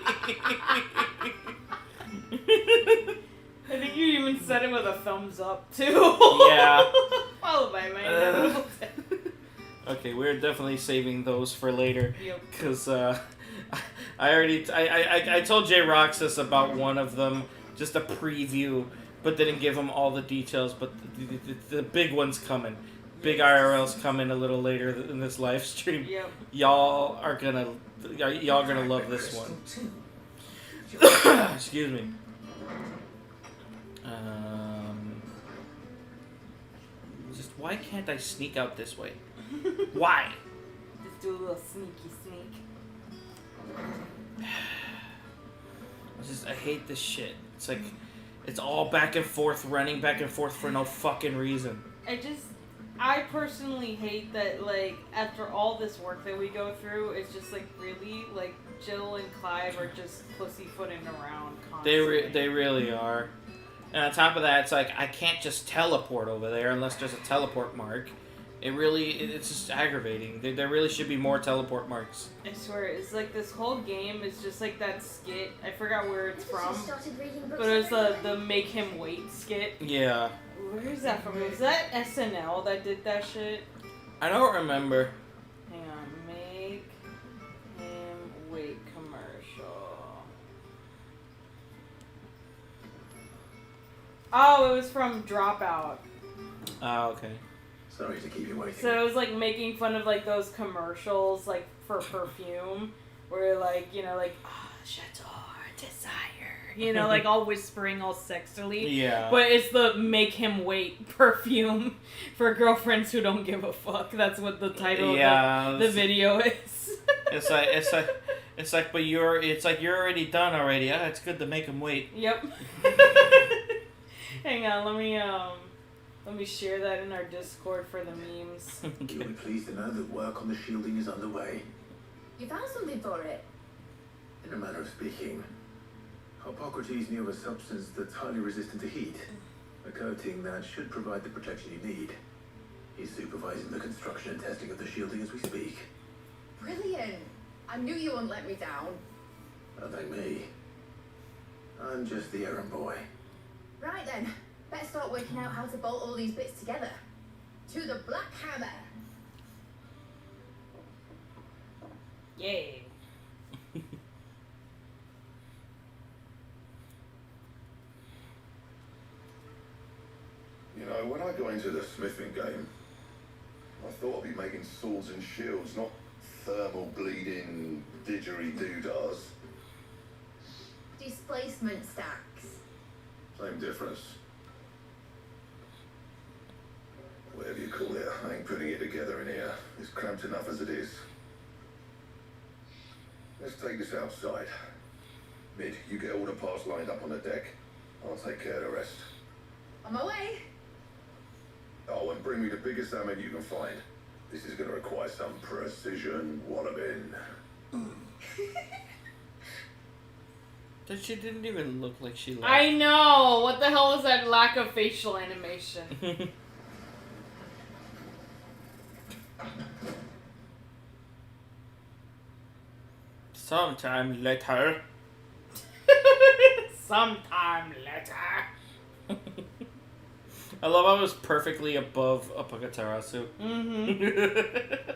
I think you even said it with a thumbs up too. Yeah. Followed by my inevitable death. Okay, we're definitely saving those for later. Yep. Because I told Jay Roxas about one of them, just a preview, but didn't give him all the details. But the big one's coming. Big IRL's coming a little later in this live stream. Yep. Y'all gonna love this one. Excuse me. Just why can't I sneak out this way? Why? Just do a little sneaky sneak. I hate this shit. It's like, it's all back and forth, running back and forth for no fucking reason. I personally hate that, like, after all this work that we go through, it's just, like, really, like, Jill and Clive are just pussyfooting around constantly. They really are. And on top of that, it's like, I can't just teleport over there unless there's a teleport mark. It's just aggravating. There really should be more teleport marks. I swear, it's like this whole game is just like that skit. I forgot where it's from. But it was the Make Him Wait skit. Yeah. Where is that from? Was that SNL that did that shit? I don't remember. Hang on. Make Him Wait commercial. Oh, it was from Dropout. Oh, okay. Sorry to keep you waiting. So it was like making fun of like those commercials like for perfume where like, you know, like, oh, j'adore, desire, you know, like all whispering all sexily. Yeah. But it's the Make Him Wait perfume for girlfriends who don't give a fuck. That's what the title of the video is. It's like, but you're already done already. Yeah, it's good to make him wait. Yep. Hang on, let me share that in our Discord for the memes. You'll be pleased to know that work on the shielding is underway. You found something for it? In a manner of speaking, Hippocrates knew of a substance that's highly resistant to heat, a coating that should provide the protection you need. He's supervising the construction and testing of the shielding as we speak. Brilliant. I knew you wouldn't let me down. Don't thank me. I'm just the errand boy. Right then, better start working out how to bolt all these bits together. To the Black Hammer. Yay. You know, when I got into the smithing game, I thought I'd be making swords and shields, not thermal bleeding didgeridoo-dahs. Displacement stacks. Same difference. Whatever you call it, I ain't putting it together in here. It's cramped enough as it is. Let's take this outside. Mid, you get all the parts lined up on the deck. I'll take care of the rest. On my way. Oh, and bring me the biggest hammer you can find. This is going to require some precision walloping. That she didn't even look like she looked. I know! What the hell is that lack of facial animation? Sometime later. Sometime later. I love how it was perfectly above a Pakatarasu. Mm-hmm.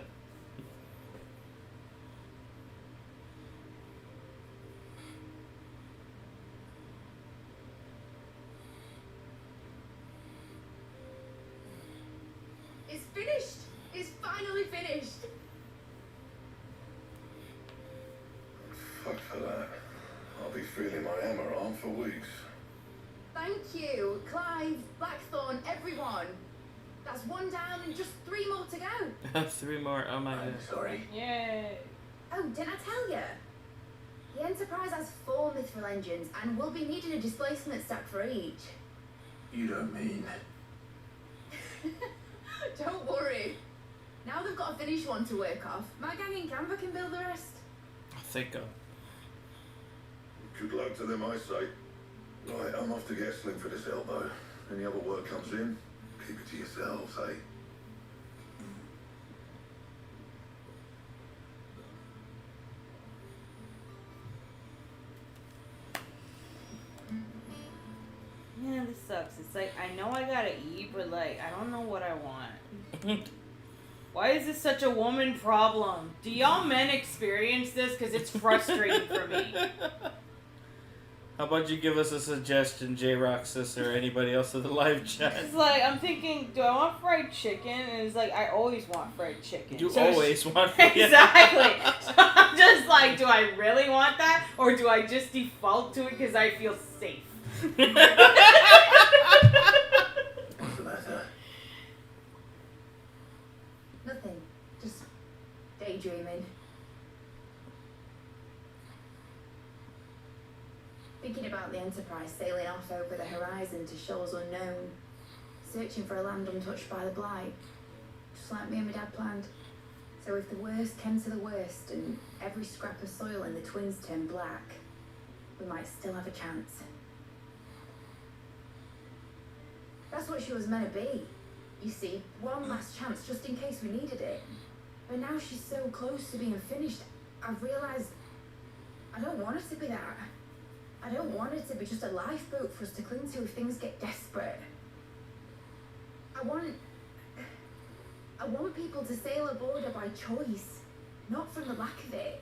It's finished. It's finally finished. Fuck for that. I'll be feeling my hammer on for weeks. Thank you, Clive, Blackthorn, everyone. That's one down and just 3 more to go. 3 more. Oh my god. I'm sorry. Yay. Oh, didn't I tell you? The Enterprise has 4 mithril engines and we'll be needing a displacement stack for each. You don't mean... Don't worry. Now they've got a finished one to work off. My gang in Canva can build the rest. Oh, thank God. Good luck to them, I say. Right, I'm off to get a sling for this elbow. Any other work comes in, keep it to yourselves, eh? Yeah, this sucks. It's like, I know I gotta eat, but like, I don't know what I want. Why is this such a woman problem? Do y'all men experience this? Because it's frustrating for me. How about you give us a suggestion, J-Roxas, or anybody else in the live chat? It's like, I'm thinking, do I want fried chicken? And it's like, I always want fried chicken. You So always want fried exactly. So I'm just like, do I really want that? Or do I just default to it because I feel safe? What's the matter? Nothing. Just daydreaming. Thinking about the Enterprise sailing off over the horizon to shores unknown, searching for a land untouched by the blight, just like me and my dad planned. So if the worst came to the worst and every scrap of soil in the twins turned black, we might still have a chance. That's what she was meant to be. You see, one last chance just in case we needed it. But now she's so close to being finished, I've realised I don't want it to be that. I don't want it to be just a lifeboat for us to cling to if things get desperate. I want people to sail aboard her by choice, not from the lack of it.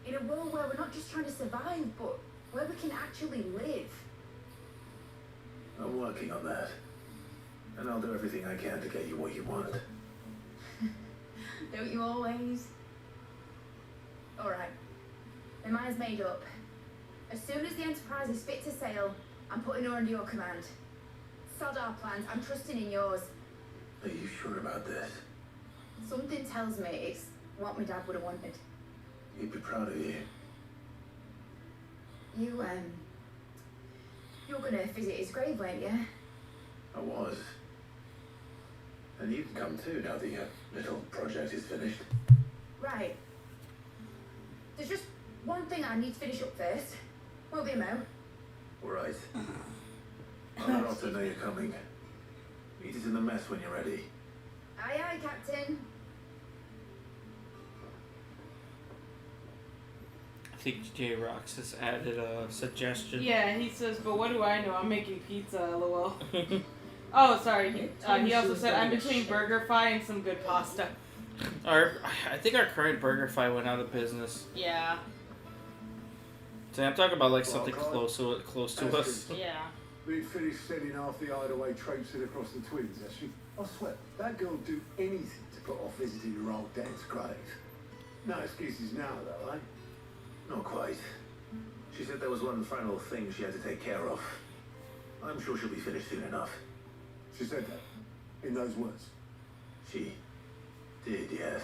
In a world where we're not just trying to survive, but where we can actually live. I'm working on that. And I'll do everything I can to get you what you want. Don't you always? Alright. My mind's made up. As soon as the Enterprise is fit to sail, I'm putting her under your command. Sod our plans, I'm trusting in yours. Are you sure about this? Something tells me it's what my dad would have wanted. He'd be proud of you. You were gonna visit his grave, weren't you? I was. And you can come too now that your little project is finished. Right. There's just one thing I need to finish up first. Won't be a mo. Alright. I'll not to know you're coming. Meet us in the mess when you're ready. Aye, aye, Captain. think J-Rox has added a suggestion. Yeah, he says, but what do I know? I'm making pizza, lol. Oh, sorry. He also said, I'm between BurgerFi and some good pasta. I think our current BurgerFi went out of business. Yeah. So I'm talking about like something close to us. Yeah. We finished sending half the hideaway traipsing across the twins, actually. I swear, that girl would do anything to put off visiting her old dad's grave. No excuses now, though, eh? Not quite. She said there was one final thing she had to take care of. I'm sure she'll be finished soon enough. She said that? In those words? She did, yes.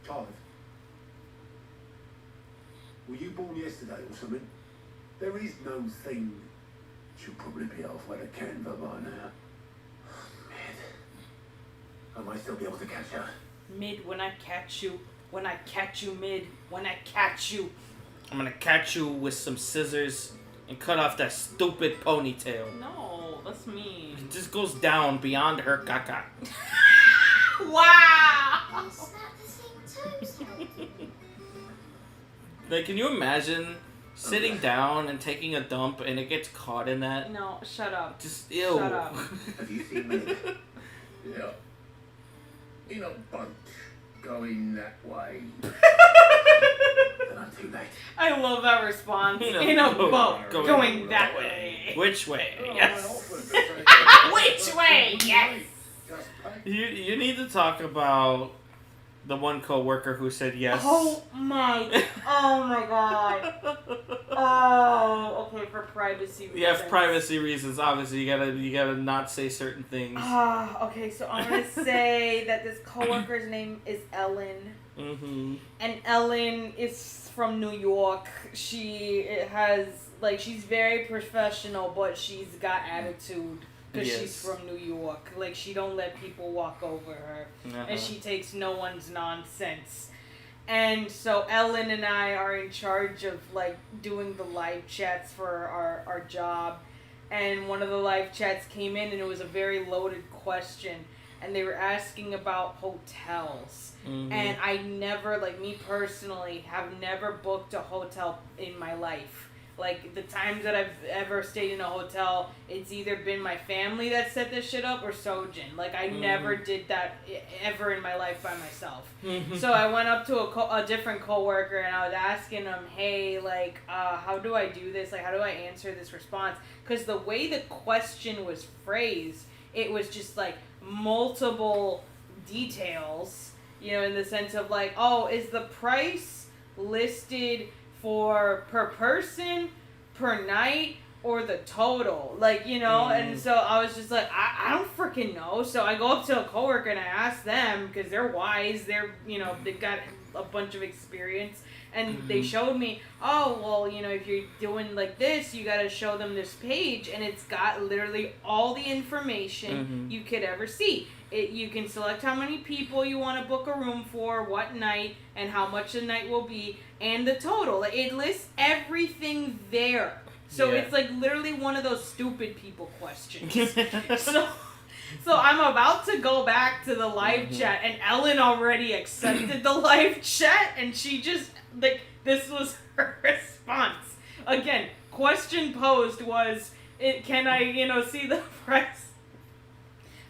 Clive, were you born yesterday or something? There is no thing. She'll probably be halfway to Canva by now. Mid. I might still be able to catch her. Mid, when I catch you. When I catch you, Mid. When I catch you. I'm gonna catch you with some scissors and cut off that stupid ponytail. No, that's mean. It just goes down beyond her caca. Wow! Is that the same tombstone? Like, can you imagine sitting down and taking a dump and it gets caught in that? No, shut up. Just ew. Shut up. Have you seen Mid? Yeah. In a boat going that way. Then I'm too late. I love that response. In a In a boat boat. going Going that way. Which way? Oh, Yes. Which way? Yes. You need to talk about the one coworker who said yes. Oh my god. Oh, okay, for privacy reasons. Yeah, for privacy reasons, obviously you gotta not say certain things. Okay, so I'm gonna say that this coworker's name is Ellen. Mm-hmm. And Ellen is from New York. She has, like, she's very professional, but she's got attitude. Because she's from New York. Like, she don't let people walk over her. And she takes no one's nonsense. And so Ellen and I are in charge of, like, doing the live chats for our job. And one of the live chats came in, and it was a very loaded question. And they were asking about hotels. Mm-hmm. And I never, like, me personally, have never booked a hotel in my life. Like, the times that I've ever stayed in a hotel, it's either been my family that set this shit up or Sojan. Like, I never did that ever in my life by myself. So I went up to a different coworker and I was asking him, hey, like, how do I do this? Like, how do I answer this response? Because the way the question was phrased, it was just, like, multiple details, you know, in the sense of, like, oh, is the price listed for per person, per night, or the total? Like, you know, and so I was just like, I don't freaking know. So I go up to a coworker and I ask them, because they're wise, they're, you know, they've got a bunch of experience, and they showed me, oh, well, you know, if you're doing like this, you got to show them this page, and it's got literally all the information you could ever see. You can select how many people you want to book a room for, what night, and how much the night will be, and the total. It lists everything there. So it's like literally one of those stupid people questions. So I'm about to go back to the live chat, and Ellen already accepted the live chat, and she just, like, this was her response. Again, question posed was, can I, you know, see the price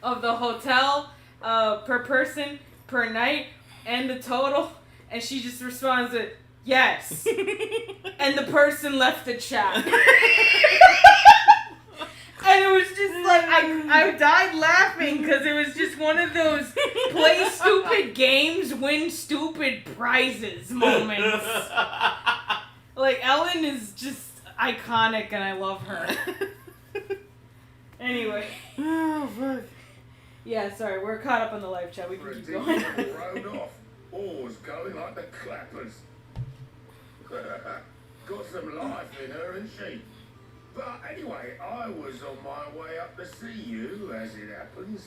of the hotel per person, per night, and the total? And she just responds with, yes. And the person left the chat. And it was just like, I died laughing because it was just one of those play stupid games, win stupid prizes moments. Like, Ellen is just iconic and I love her. Anyway. Oh, fuck. Yeah, sorry, we're caught up on the live chat. We can keep going. Rode off. Oars going like the clappers. Got some life in her, isn't she? But anyway, I was on my way up to see you, as it happens.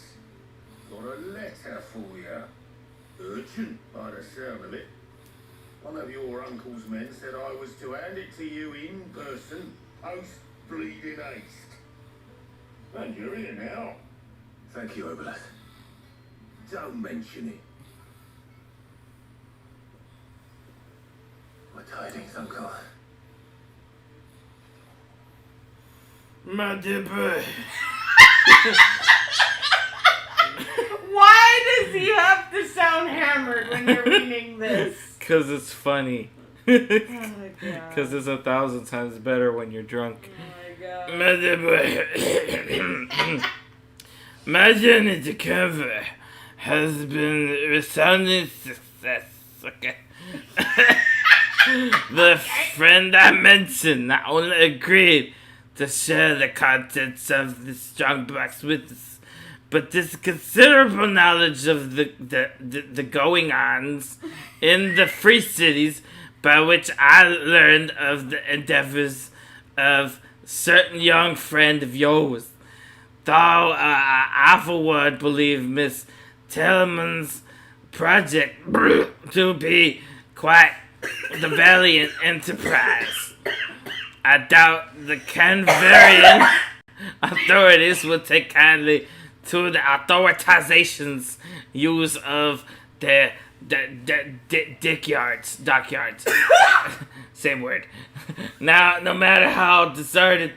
Got a letter for you. Urgent, by the sound of it. One of your uncle's men said I was to hand it to you in person, post-bleeding haste. And you're here now. Thank you, Obolus. Don't mention it. My What tidings, Uncle? My dear boy. Why does he have to sound hammered when you're reading this? Because it's funny. Oh my god. Because it's 1,000 times better when you're drunk. Oh my god. My dear boy. My journey to cover has been a resounding success. Okay. The friend I mentioned not only agreed to share the contents of the strong box with us, but this considerable knowledge of the going-ons in the free cities by which I learned of the endeavors of certain young friend of yours. Though I afterward believe Miss Tillman's project to be quite the valiant enterprise, I doubt the Canvarian authorities will take kindly to the authorizations use of their dockyards. Same word. Now, no matter how deserted,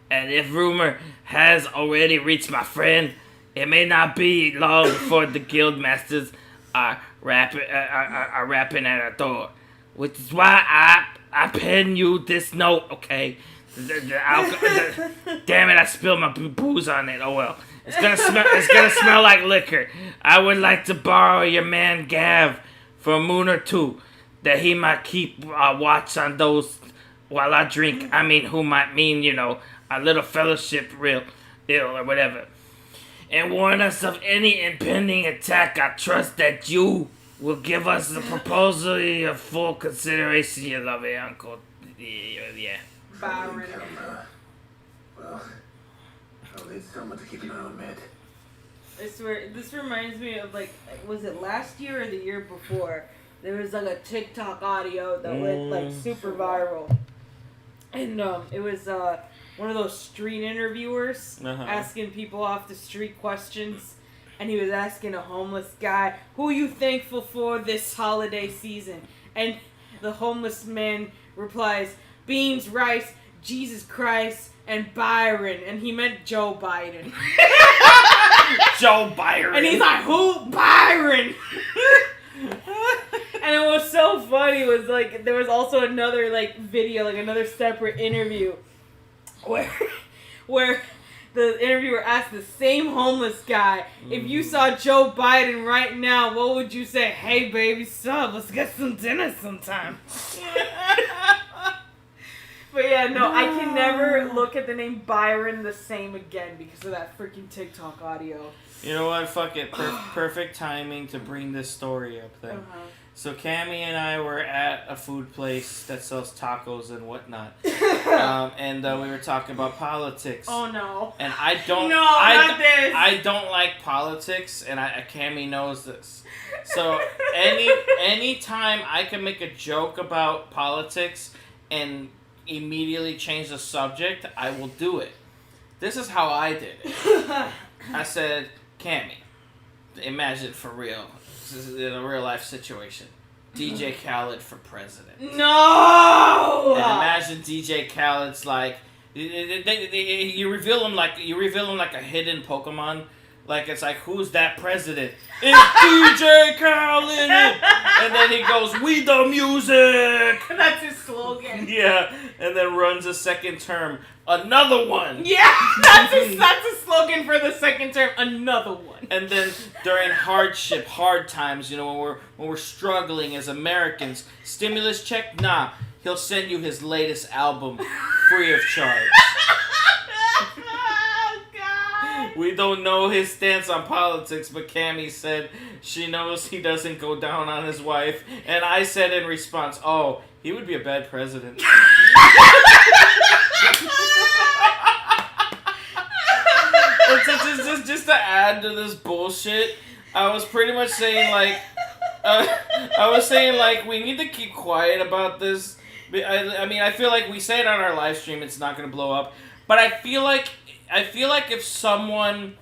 and if rumor has already reached my friend, it may not be long before the guild masters are rapping at our door. Which is why I pen you this note, okay? Damn it! I spilled my booze on it. Oh well. It's gonna smell like liquor. I would like to borrow your man Gav for a moon or two, that he might keep watch on those while I drink. I mean, who might mean, you know, a little fellowship real ill or whatever. And warn us of any impending attack. I trust that you will give us the proposal of full consideration, you lovely uncle. Yeah. Byron. Well, I'll need someone to keep an eye on Matt. I swear, this reminds me of, like, was it last year or the year before? There was, like, a TikTok audio that went, like, super viral. And, it was, one of those street interviewers asking people off the street questions. And he was asking a homeless guy, who are you thankful for this holiday season? And the homeless man replies, beans, rice, Jesus Christ, and Byron. And he meant Joe Biden. Joe Byron. And he's like, who? Byron! And it was so funny. It was like, there was also another, like, video, like, another separate interview where the interviewer asked the same homeless guy, if you saw Joe Biden right now, what would you say? Hey, baby, sub, let's get some dinner sometime. But yeah, no, I can never look at the name Byron the same again because of that freaking TikTok audio. You know what? Fuck it. Perfect timing to bring this story up then. So Camy and I were at a food place that sells tacos and whatnot, and we were talking about politics. Oh no! And I don't. No, not this. I don't like politics, and Camy knows this. So any time I can make a joke about politics and immediately change the subject, I will do it. This is how I did it. I said, Camy, imagine for real. This is in a real life situation. DJ Khaled for president. No! And imagine DJ Khaled's like, you reveal him like a hidden Pokemon. Like, it's like, who's that president? It's DJ Khaled! And then he goes, we the music! That's his slogan. Yeah, and then runs a second term. Another one! Yeah, that's a slogan for the second term. Another one. And then during hardship, hard times, you know, when we're struggling as Americans, stimulus check? Nah, he'll send you his latest album free of charge. We don't know his stance on politics, but Camy said she knows he doesn't go down on his wife. And I said in response, oh, he would be a bad president. Just to add to this bullshit, I was pretty much saying like, we need to keep quiet about this. I mean, I feel like we say it on our live stream, it's not going to blow up. But I feel like if someone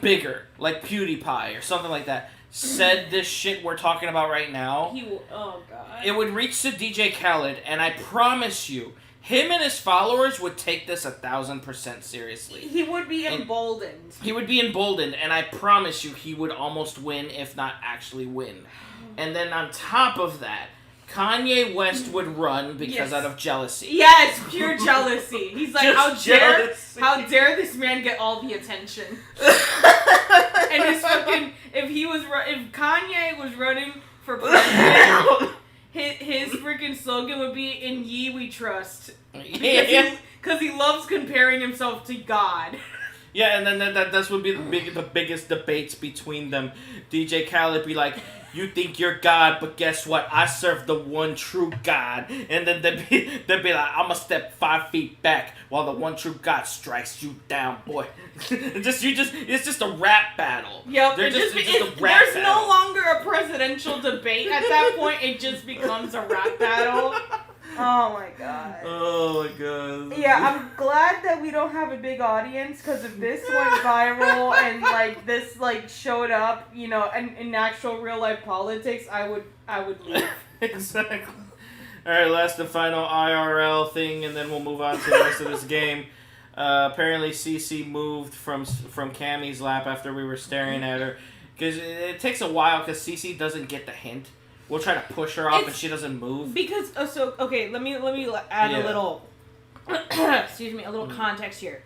bigger, like PewDiePie or something like that, said this shit we're talking about right now, oh god, it would reach to DJ Khaled, and I promise you, him and his followers would take this 1,000% seriously. He would be emboldened. He would be emboldened, and I promise you, he would almost win, if not actually win. And then on top of that, Kanye West would run because out of jealousy. Yes, pure jealousy. He's like, how dare this man get all the attention? And his fucking, if Kanye was running for president, his freaking slogan would be, "In ye we trust." Because he loves comparing himself to God. Yeah, and then that would be the biggest debates between them. DJ Khaled be like, "You think you're God, but guess what? I serve the one true God." And then they'd be like, "I'ma step 5 feet back while the one true God strikes you down, boy." It's just a rap battle. Yep, There's there's no longer a presidential debate at that point. It just becomes a rap battle. Oh my god. Oh my god. Yeah, I'm glad that we don't have a big audience, because if this went viral and like this like showed up, you know, in actual real life politics, I would leave. Exactly. Alright, last and final IRL thing, and then we'll move on to the rest of this game. Apparently Cece moved from Camy's lap after we were staring at her. Because it takes a while, because Cece doesn't get the hint. We'll try to push her off, and she doesn't move. Because okay, let me add a little excuse me, a little context here.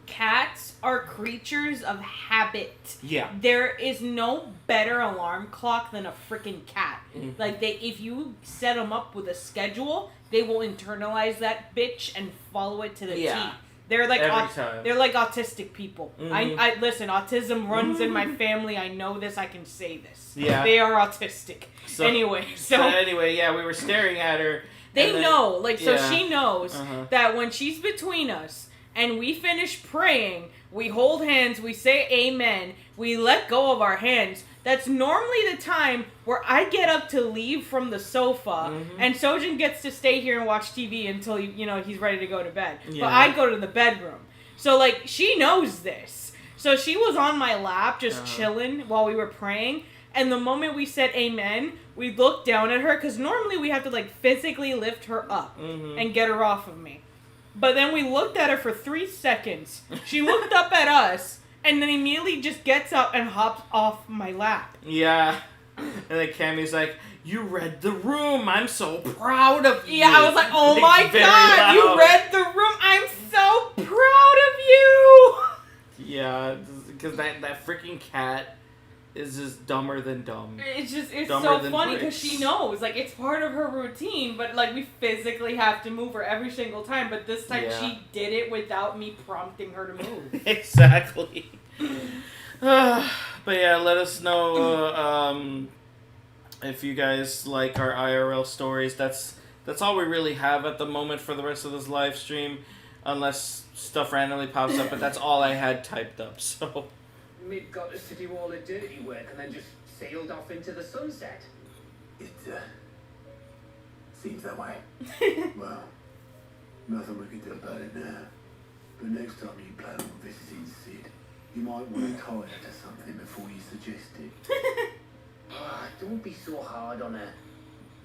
Cats are creatures of habit. Yeah. There is no better alarm clock than a freaking cat. Mm-hmm. Like if you set them up with a schedule, they will internalize that bitch and follow it to the T. They're like they're like autistic people. Mm-hmm. I listen. Autism runs in my family. I know this. I can say this. Yeah. They are autistic. So anyway, yeah, we were staring at her. They know, so she knows that when she's between us and we finish praying, we hold hands, we say amen, we let go of our hands. That's normally the time where I get up to leave from the sofa, and Sojan gets to stay here and watch TV until he's ready to go to bed. Yeah. But I go to the bedroom. So like she knows this. So she was on my lap just chilling while we were praying. And the moment we said amen, we looked down at her, because normally we have to like physically lift her up and get her off of me. But then we looked at her for 3 seconds. She looked up at us, and then immediately just gets up and hops off my lap. Yeah. And then Cammy's like, "You read the room. I'm so proud of you." Yeah, I was like, "Oh my god, loud. You read the room. I'm so proud of you." Yeah, because that freaking cat is just dumber than dumb. It's so funny because she knows, like, it's part of her routine, but like we physically have to move her every single time. But this time she did it without me prompting her to move. Exactly. But yeah, let us know if you guys like our IRL stories. That's all we really have at the moment for the rest of this live stream, unless stuff randomly pops up. But that's all I had typed up. So. Mid got us to do all the dirty work and then just sailed off into the sunset. It seems that way. Well, nothing we can do about it now. But next time you plan on visiting Sid, you might want to tie her to something before you suggest it. Don't be so hard on her.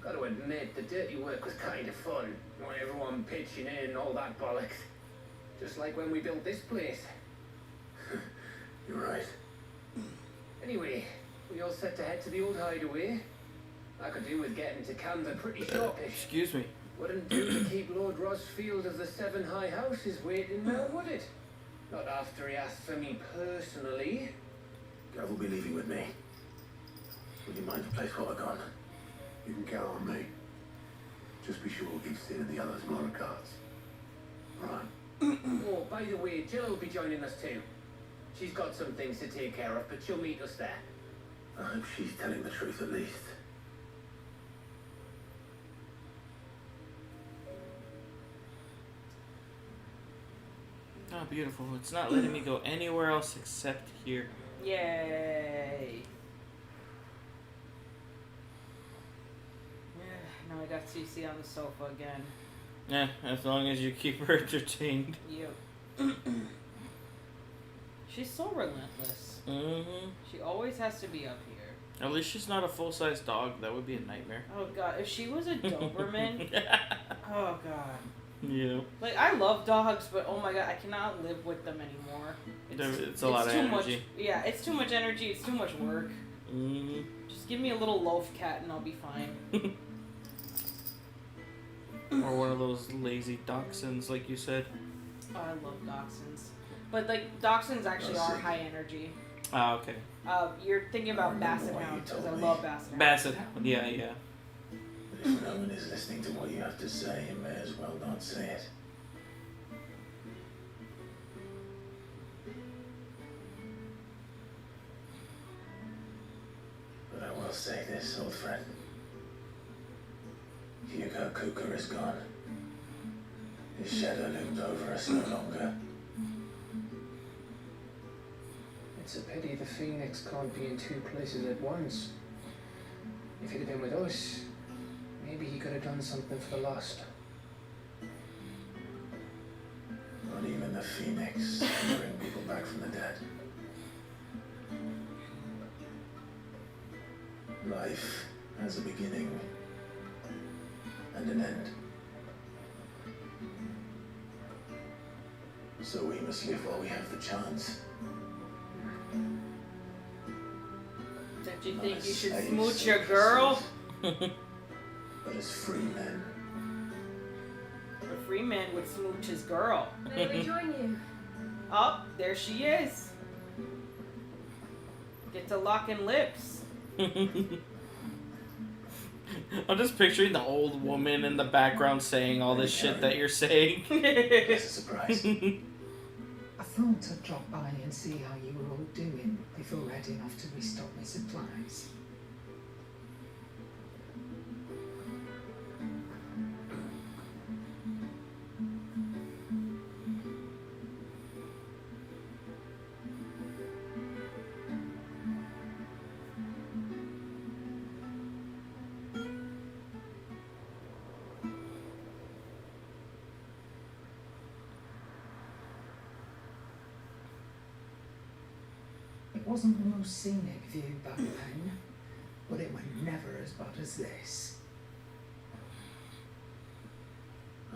Got to admit, the dirty work was kind of fun. Everyone pitching in and all that bollocks. Just like when we built this place. You're right. Anyway, we all set to head to the old hideaway. I could do with getting to Canada pretty sharpish. Excuse me. Wouldn't do to keep Lord Rossfield of the Seven High Houses waiting now, would it? Not after he asked for me personally. Gav will be leaving with me. Would you mind to place while I've gone? You can count on me. Just be sure to give Sid and the others my regards. Right. Oh, by the way, Jill will be joining us too. She's got some things to take care of, but she'll meet us there. I hope she's telling the truth at least. Oh, beautiful. It's not letting me go anywhere else except here. Yay. Now I got Cece on the sofa again. Yeah, as long as you keep her entertained. Yep. She's so relentless. Mm-hmm. She always has to be up here. At least she's not a full-size dog. That would be a nightmare. Oh god, if she was a Doberman, oh god. Yeah. Like I love dogs, but oh my god, I cannot live with them anymore. It's a lot of energy. Much, yeah, it's too much energy. It's too much work. Mm-hmm. Just give me a little loaf cat and I'll be fine. Or one of those lazy dachshunds, like you said. Oh, I love dachshunds, but like dachshunds actually are high energy. Ah, okay. You're thinking about basset hounds, because I love basset hounds. Basset hound, yeah. If no one is listening to what you have to say, you may as well not say it. But I will say this, old friend. Hugo Cooker is gone. His shadow loomed over us no longer. It's a pity the Phoenix can't be in two places at once. If he'd have been with us, maybe he could have done something for the lost. Not even the Phoenix can bring people back from the dead. Life has a beginning and an end. So we must live while we have the chance. Don't you think you should smooch your girl? But as free men. A free man would smooch his girl. May we join you? Oh, there she is. Get to locking lips. I'm just picturing the old woman in the background saying all this shit that you're saying. It's a surprise. I thought I'd drop by and see how you were all doing before heading off to restock my supplies. It wasn't the most scenic view back then, but it was never as bad as this.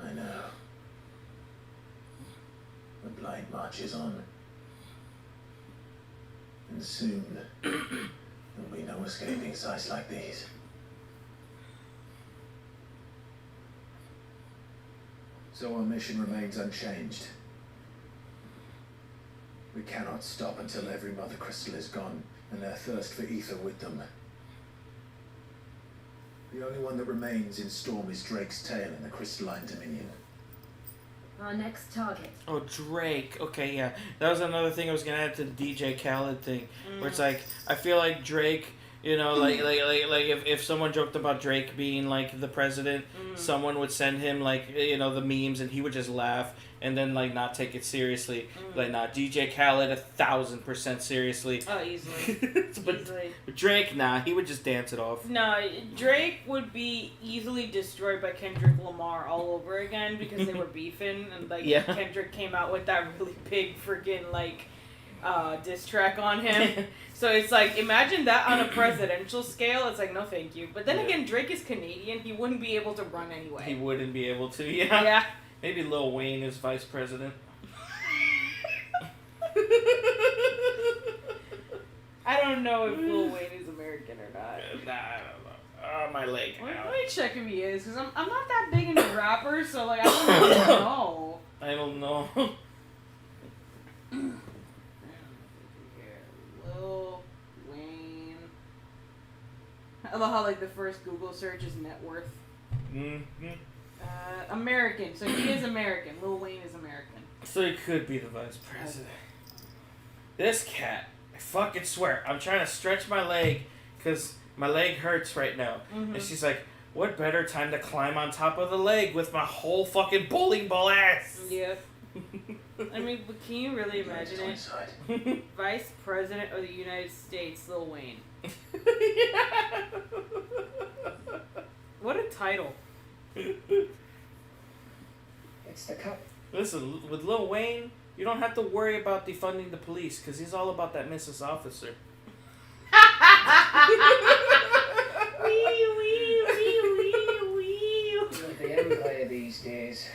I know. The blight marches on. And soon, there'll be no escaping sights like these. So our mission remains unchanged. We cannot stop until every mother crystal is gone, and their thirst for ether with them. The only one that remains in Storm is Drake's tail in the crystalline dominion. Our next target. Oh, Drake. Okay, yeah. That was another thing I was gonna add to the DJ Khaled thing, where it's like I feel like Drake. You know, like if someone joked about Drake being like the president, someone would send him like the memes, and he would just laugh and then like not take it seriously. Like, nah, DJ Khaled 1,000% seriously. Oh, easily. But Drake, nah, he would just dance it off. No, Drake would be easily destroyed by Kendrick Lamar all over again because they were beefing, and like Kendrick came out with that really big freaking like diss track on him. So it's like, imagine that on a presidential scale. It's like, no thank you. But then again, Drake is Canadian. He wouldn't be able to run anyway. He wouldn't be able to, yeah. Maybe Lil Wayne is vice president. I don't know if Lil Wayne is American or not. Nah, I don't know. Oh, my leg. Let me check if he is, because I'm not that big into rappers, so like I don't really know. I don't know. Lil Wayne. I love how like the first Google search is net worth. American. So he is American. Lil Wayne is American. So he could be the vice president. This cat, I fucking swear, I'm trying to stretch my leg because my leg hurts right now. And she's like, what better time to climb on top of the leg with my whole fucking bowling ball ass? Yep. I mean, but can you really imagine it? Vice President of the United States, Lil Wayne. What a title. It's the cup. Listen, with Lil Wayne, you don't have to worry about defunding the police because he's all about that Mrs. Officer. days.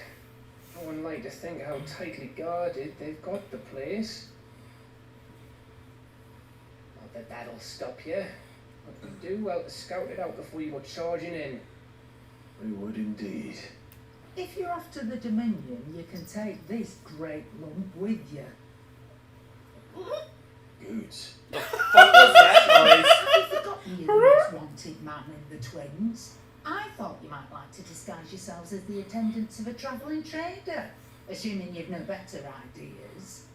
No one like to think how tightly guarded they've got the place. Not that that'll stop you. But we do well to scout it out before you go charging in. We would indeed. If you're off to the Dominion, you can take this great lump with you. Goods. What was that noise? Have you forgotten you're the most wanted man in the Twins? I thought you might like to disguise yourselves as the attendants of a travelling trader, assuming you've no better ideas.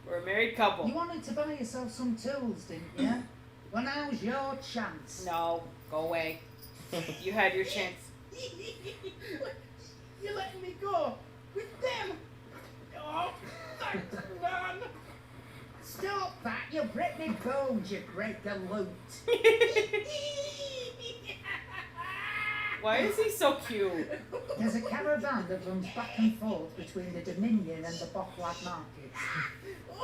We're a married couple. You wanted to buy yourself some tools, didn't you? Well, now's your chance. No, go away. You had your chance. You're letting me go with them? Oh, thanks, man. Stop that, you break me bones, you great galoot. Why is he so cute? There's a caravan that runs back and forth between the Dominion and the Bocklad markets.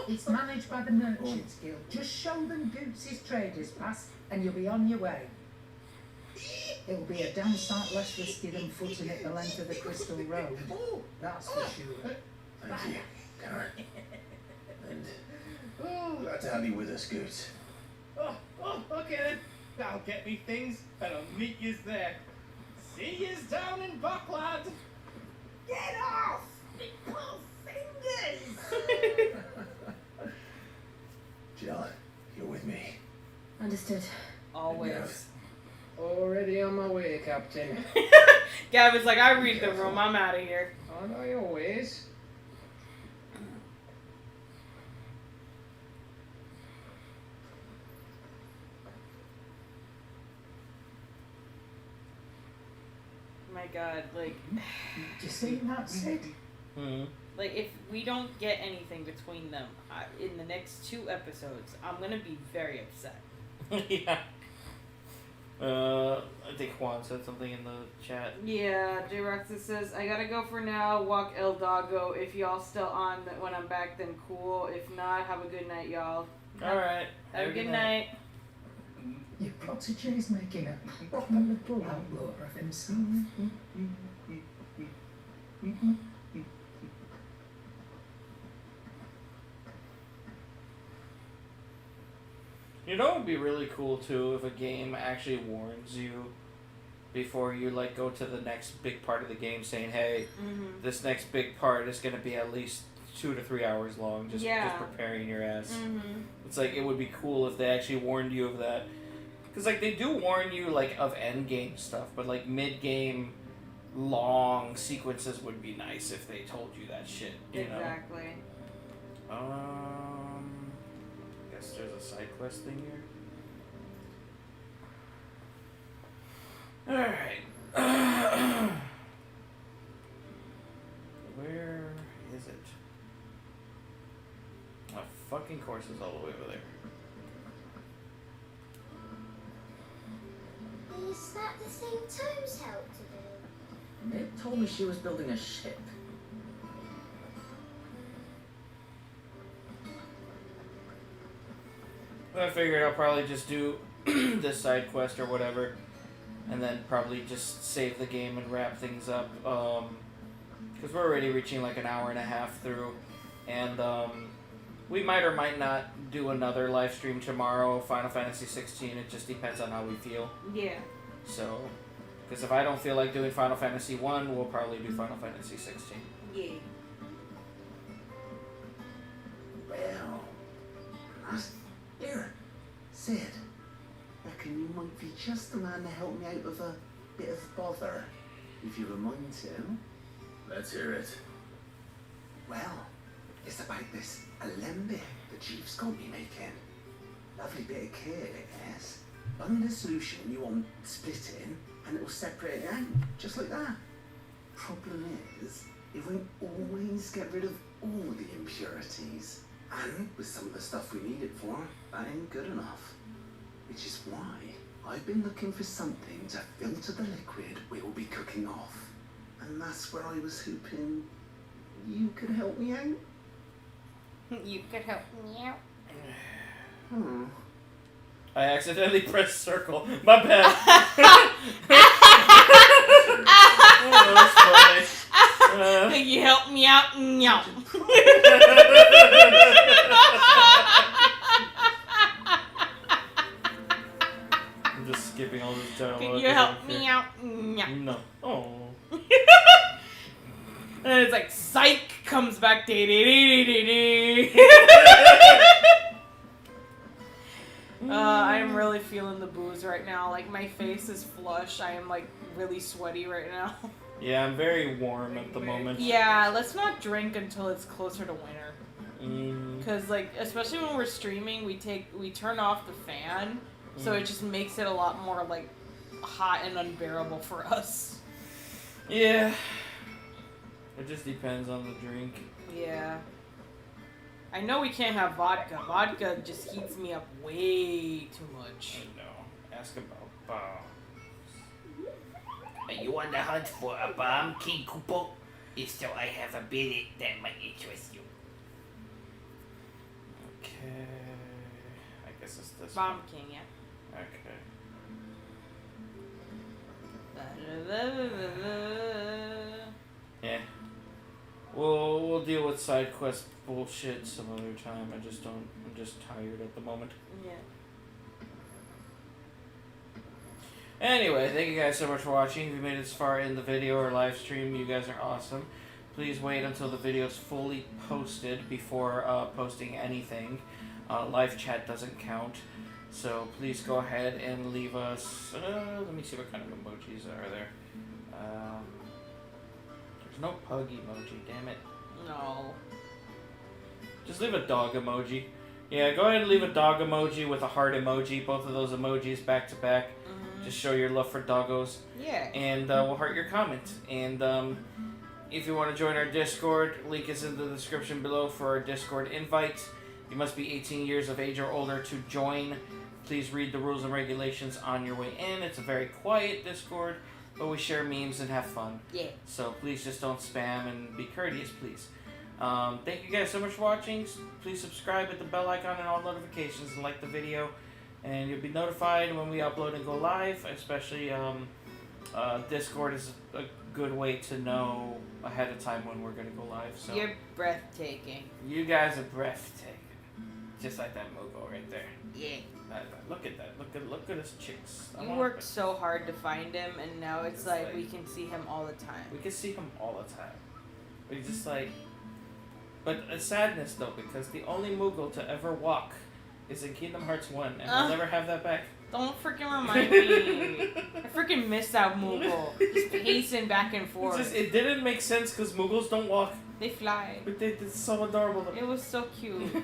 It's managed by the Merchants Guild. Just show them Goots' traders pass and you'll be on your way. It'll be a damn sight less risky than footing it the length of the Crystal Road. That's for sure. Thank you, Karen. And glad to have you with us, Goots. Okay then. That'll get me things, and I'll meet yous there. See yous down in Bocklad. Get off! Me poor fingers! Jill, you're with me. Understood. Always. Already on my way, Captain. Gavin's like, I read the room. I'm out of here. Aren't I always? My God, like. You see that, Sid? Like, if we don't get anything between them in the next 2 episodes, I'm gonna be very upset. Yeah. I think Juan said something in the chat. Yeah, J Roxas says, I gotta go for now, walk El Doggo. If y'all still on when I'm back, then cool. If not, have a good night, y'all. Alright. Have a good night. Your protege's making a little outlaw of himself. You know, it would be really cool too if a game actually warns you before you like go to the next big part of the game, saying, "Hey, this next big part is going to be at least 2 to 3 hours long." Just preparing your ass. It's like it would be cool if they actually warned you of that, because like they do warn you like of end game stuff, but like mid game long sequences would be nice if they told you that shit. You Exactly. know? Guess there's a side quest thing here. Alright. Where is it? My fucking course is all the way over there. Is that the thing Tomes helped to do? Ned told me she was building a ship. I figured I'll probably just do this side quest or whatever, and then probably just save the game and wrap things up, because we're already reaching like an hour and a half through, and we might or might not do another live stream tomorrow, Final Fantasy 16, it just depends on how we feel. Yeah. So, because if I don't feel like doing Final Fantasy 1, we'll probably do Final Fantasy 16. Yeah. Well, here, Sid. Reckon you might be just the man to help me out of a bit of bother, if you're a mind to. Let's hear it. Well, it's about this alembic the chief's got me making. Lovely bit of kit, it is. Find a solution you want splitting, and it'll separate it out, just like that. Problem is, it won't always get rid of all the impurities. And with some of the stuff we need it for, that ain't good enough. Which is why I've been looking for something to filter the liquid we'll be cooking off. And that's where I was hoping you could help me out. You could help me out. I accidentally pressed circle. My bad. Oh, that was funny. No. Oh. And it's like, psych comes back. I am really feeling the booze right now. Like, my face is flush. I am, like, really sweaty right now. Yeah, I'm very warm at the moment. Yeah, let's not drink until it's closer to winter. Because, like, especially when we're streaming, we turn off the fan, so it just makes it a lot more, like, hot and unbearable for us. Yeah. It just depends on the drink. Yeah. I know we can't have vodka. Vodka just heats me up way too much. I know. Ask about bombs. Are you on the hunt for a bomb, King Kupo? If so, I have a billet that might interest you. Okay. I guess it's this Bomb one. King, yeah. Okay. Yeah. We'll deal with side quest bullshit some other time. I'm just tired at the moment. Yeah. Anyway, thank you guys so much for watching. If you made it this far in the video or live stream, you guys are awesome. Please wait until the video is fully posted before posting anything. Live chat doesn't count. So please go ahead and leave us... let me see what kind of emojis are there. There's no pug emoji, damn it. No. Just leave a dog emoji. Yeah, go ahead and leave a dog emoji with a heart emoji. Both of those emojis back to back. Just show your love for doggos. Yeah. And we'll heart your comment. And if you want to join our Discord, link is in the description below for our Discord invite. You must be 18 years of age or older to join. Please read the rules and regulations on your way in. It's a very quiet Discord, but we share memes and have fun. Yeah. So please just don't spam and be courteous, please. Thank you guys so much for watching. Please subscribe, hit the bell icon and all notifications, and like the video. And you'll be notified when we upload and go live. Especially Discord is a good way to know ahead of time when we're going to go live. So You're breathtaking. You guys are breathtaking. Just like that Moogle right there. Yeah. Look at that. Look at us chicks. You worked so hard to find him, and now it's like we can see him all the time. We can see him all the time. We just like... But a sadness though, because the only Moogle to ever walk is in Kingdom Hearts 1, and we'll never have that back. Don't freaking remind me. I freaking missed out Moogle. Just pacing back and forth. It didn't make sense because Moogles don't walk. They fly. But it's so adorable. It was so cute.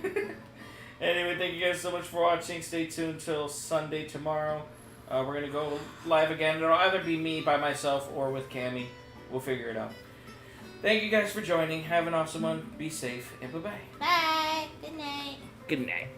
Anyway, thank you guys so much for watching. Stay tuned till Sunday tomorrow. We're going to go live again. It'll either be me by myself or with Camy. We'll figure it out. Thank you guys for joining. Have an awesome one. Be safe, and bye-bye. Bye. Good night. Good night.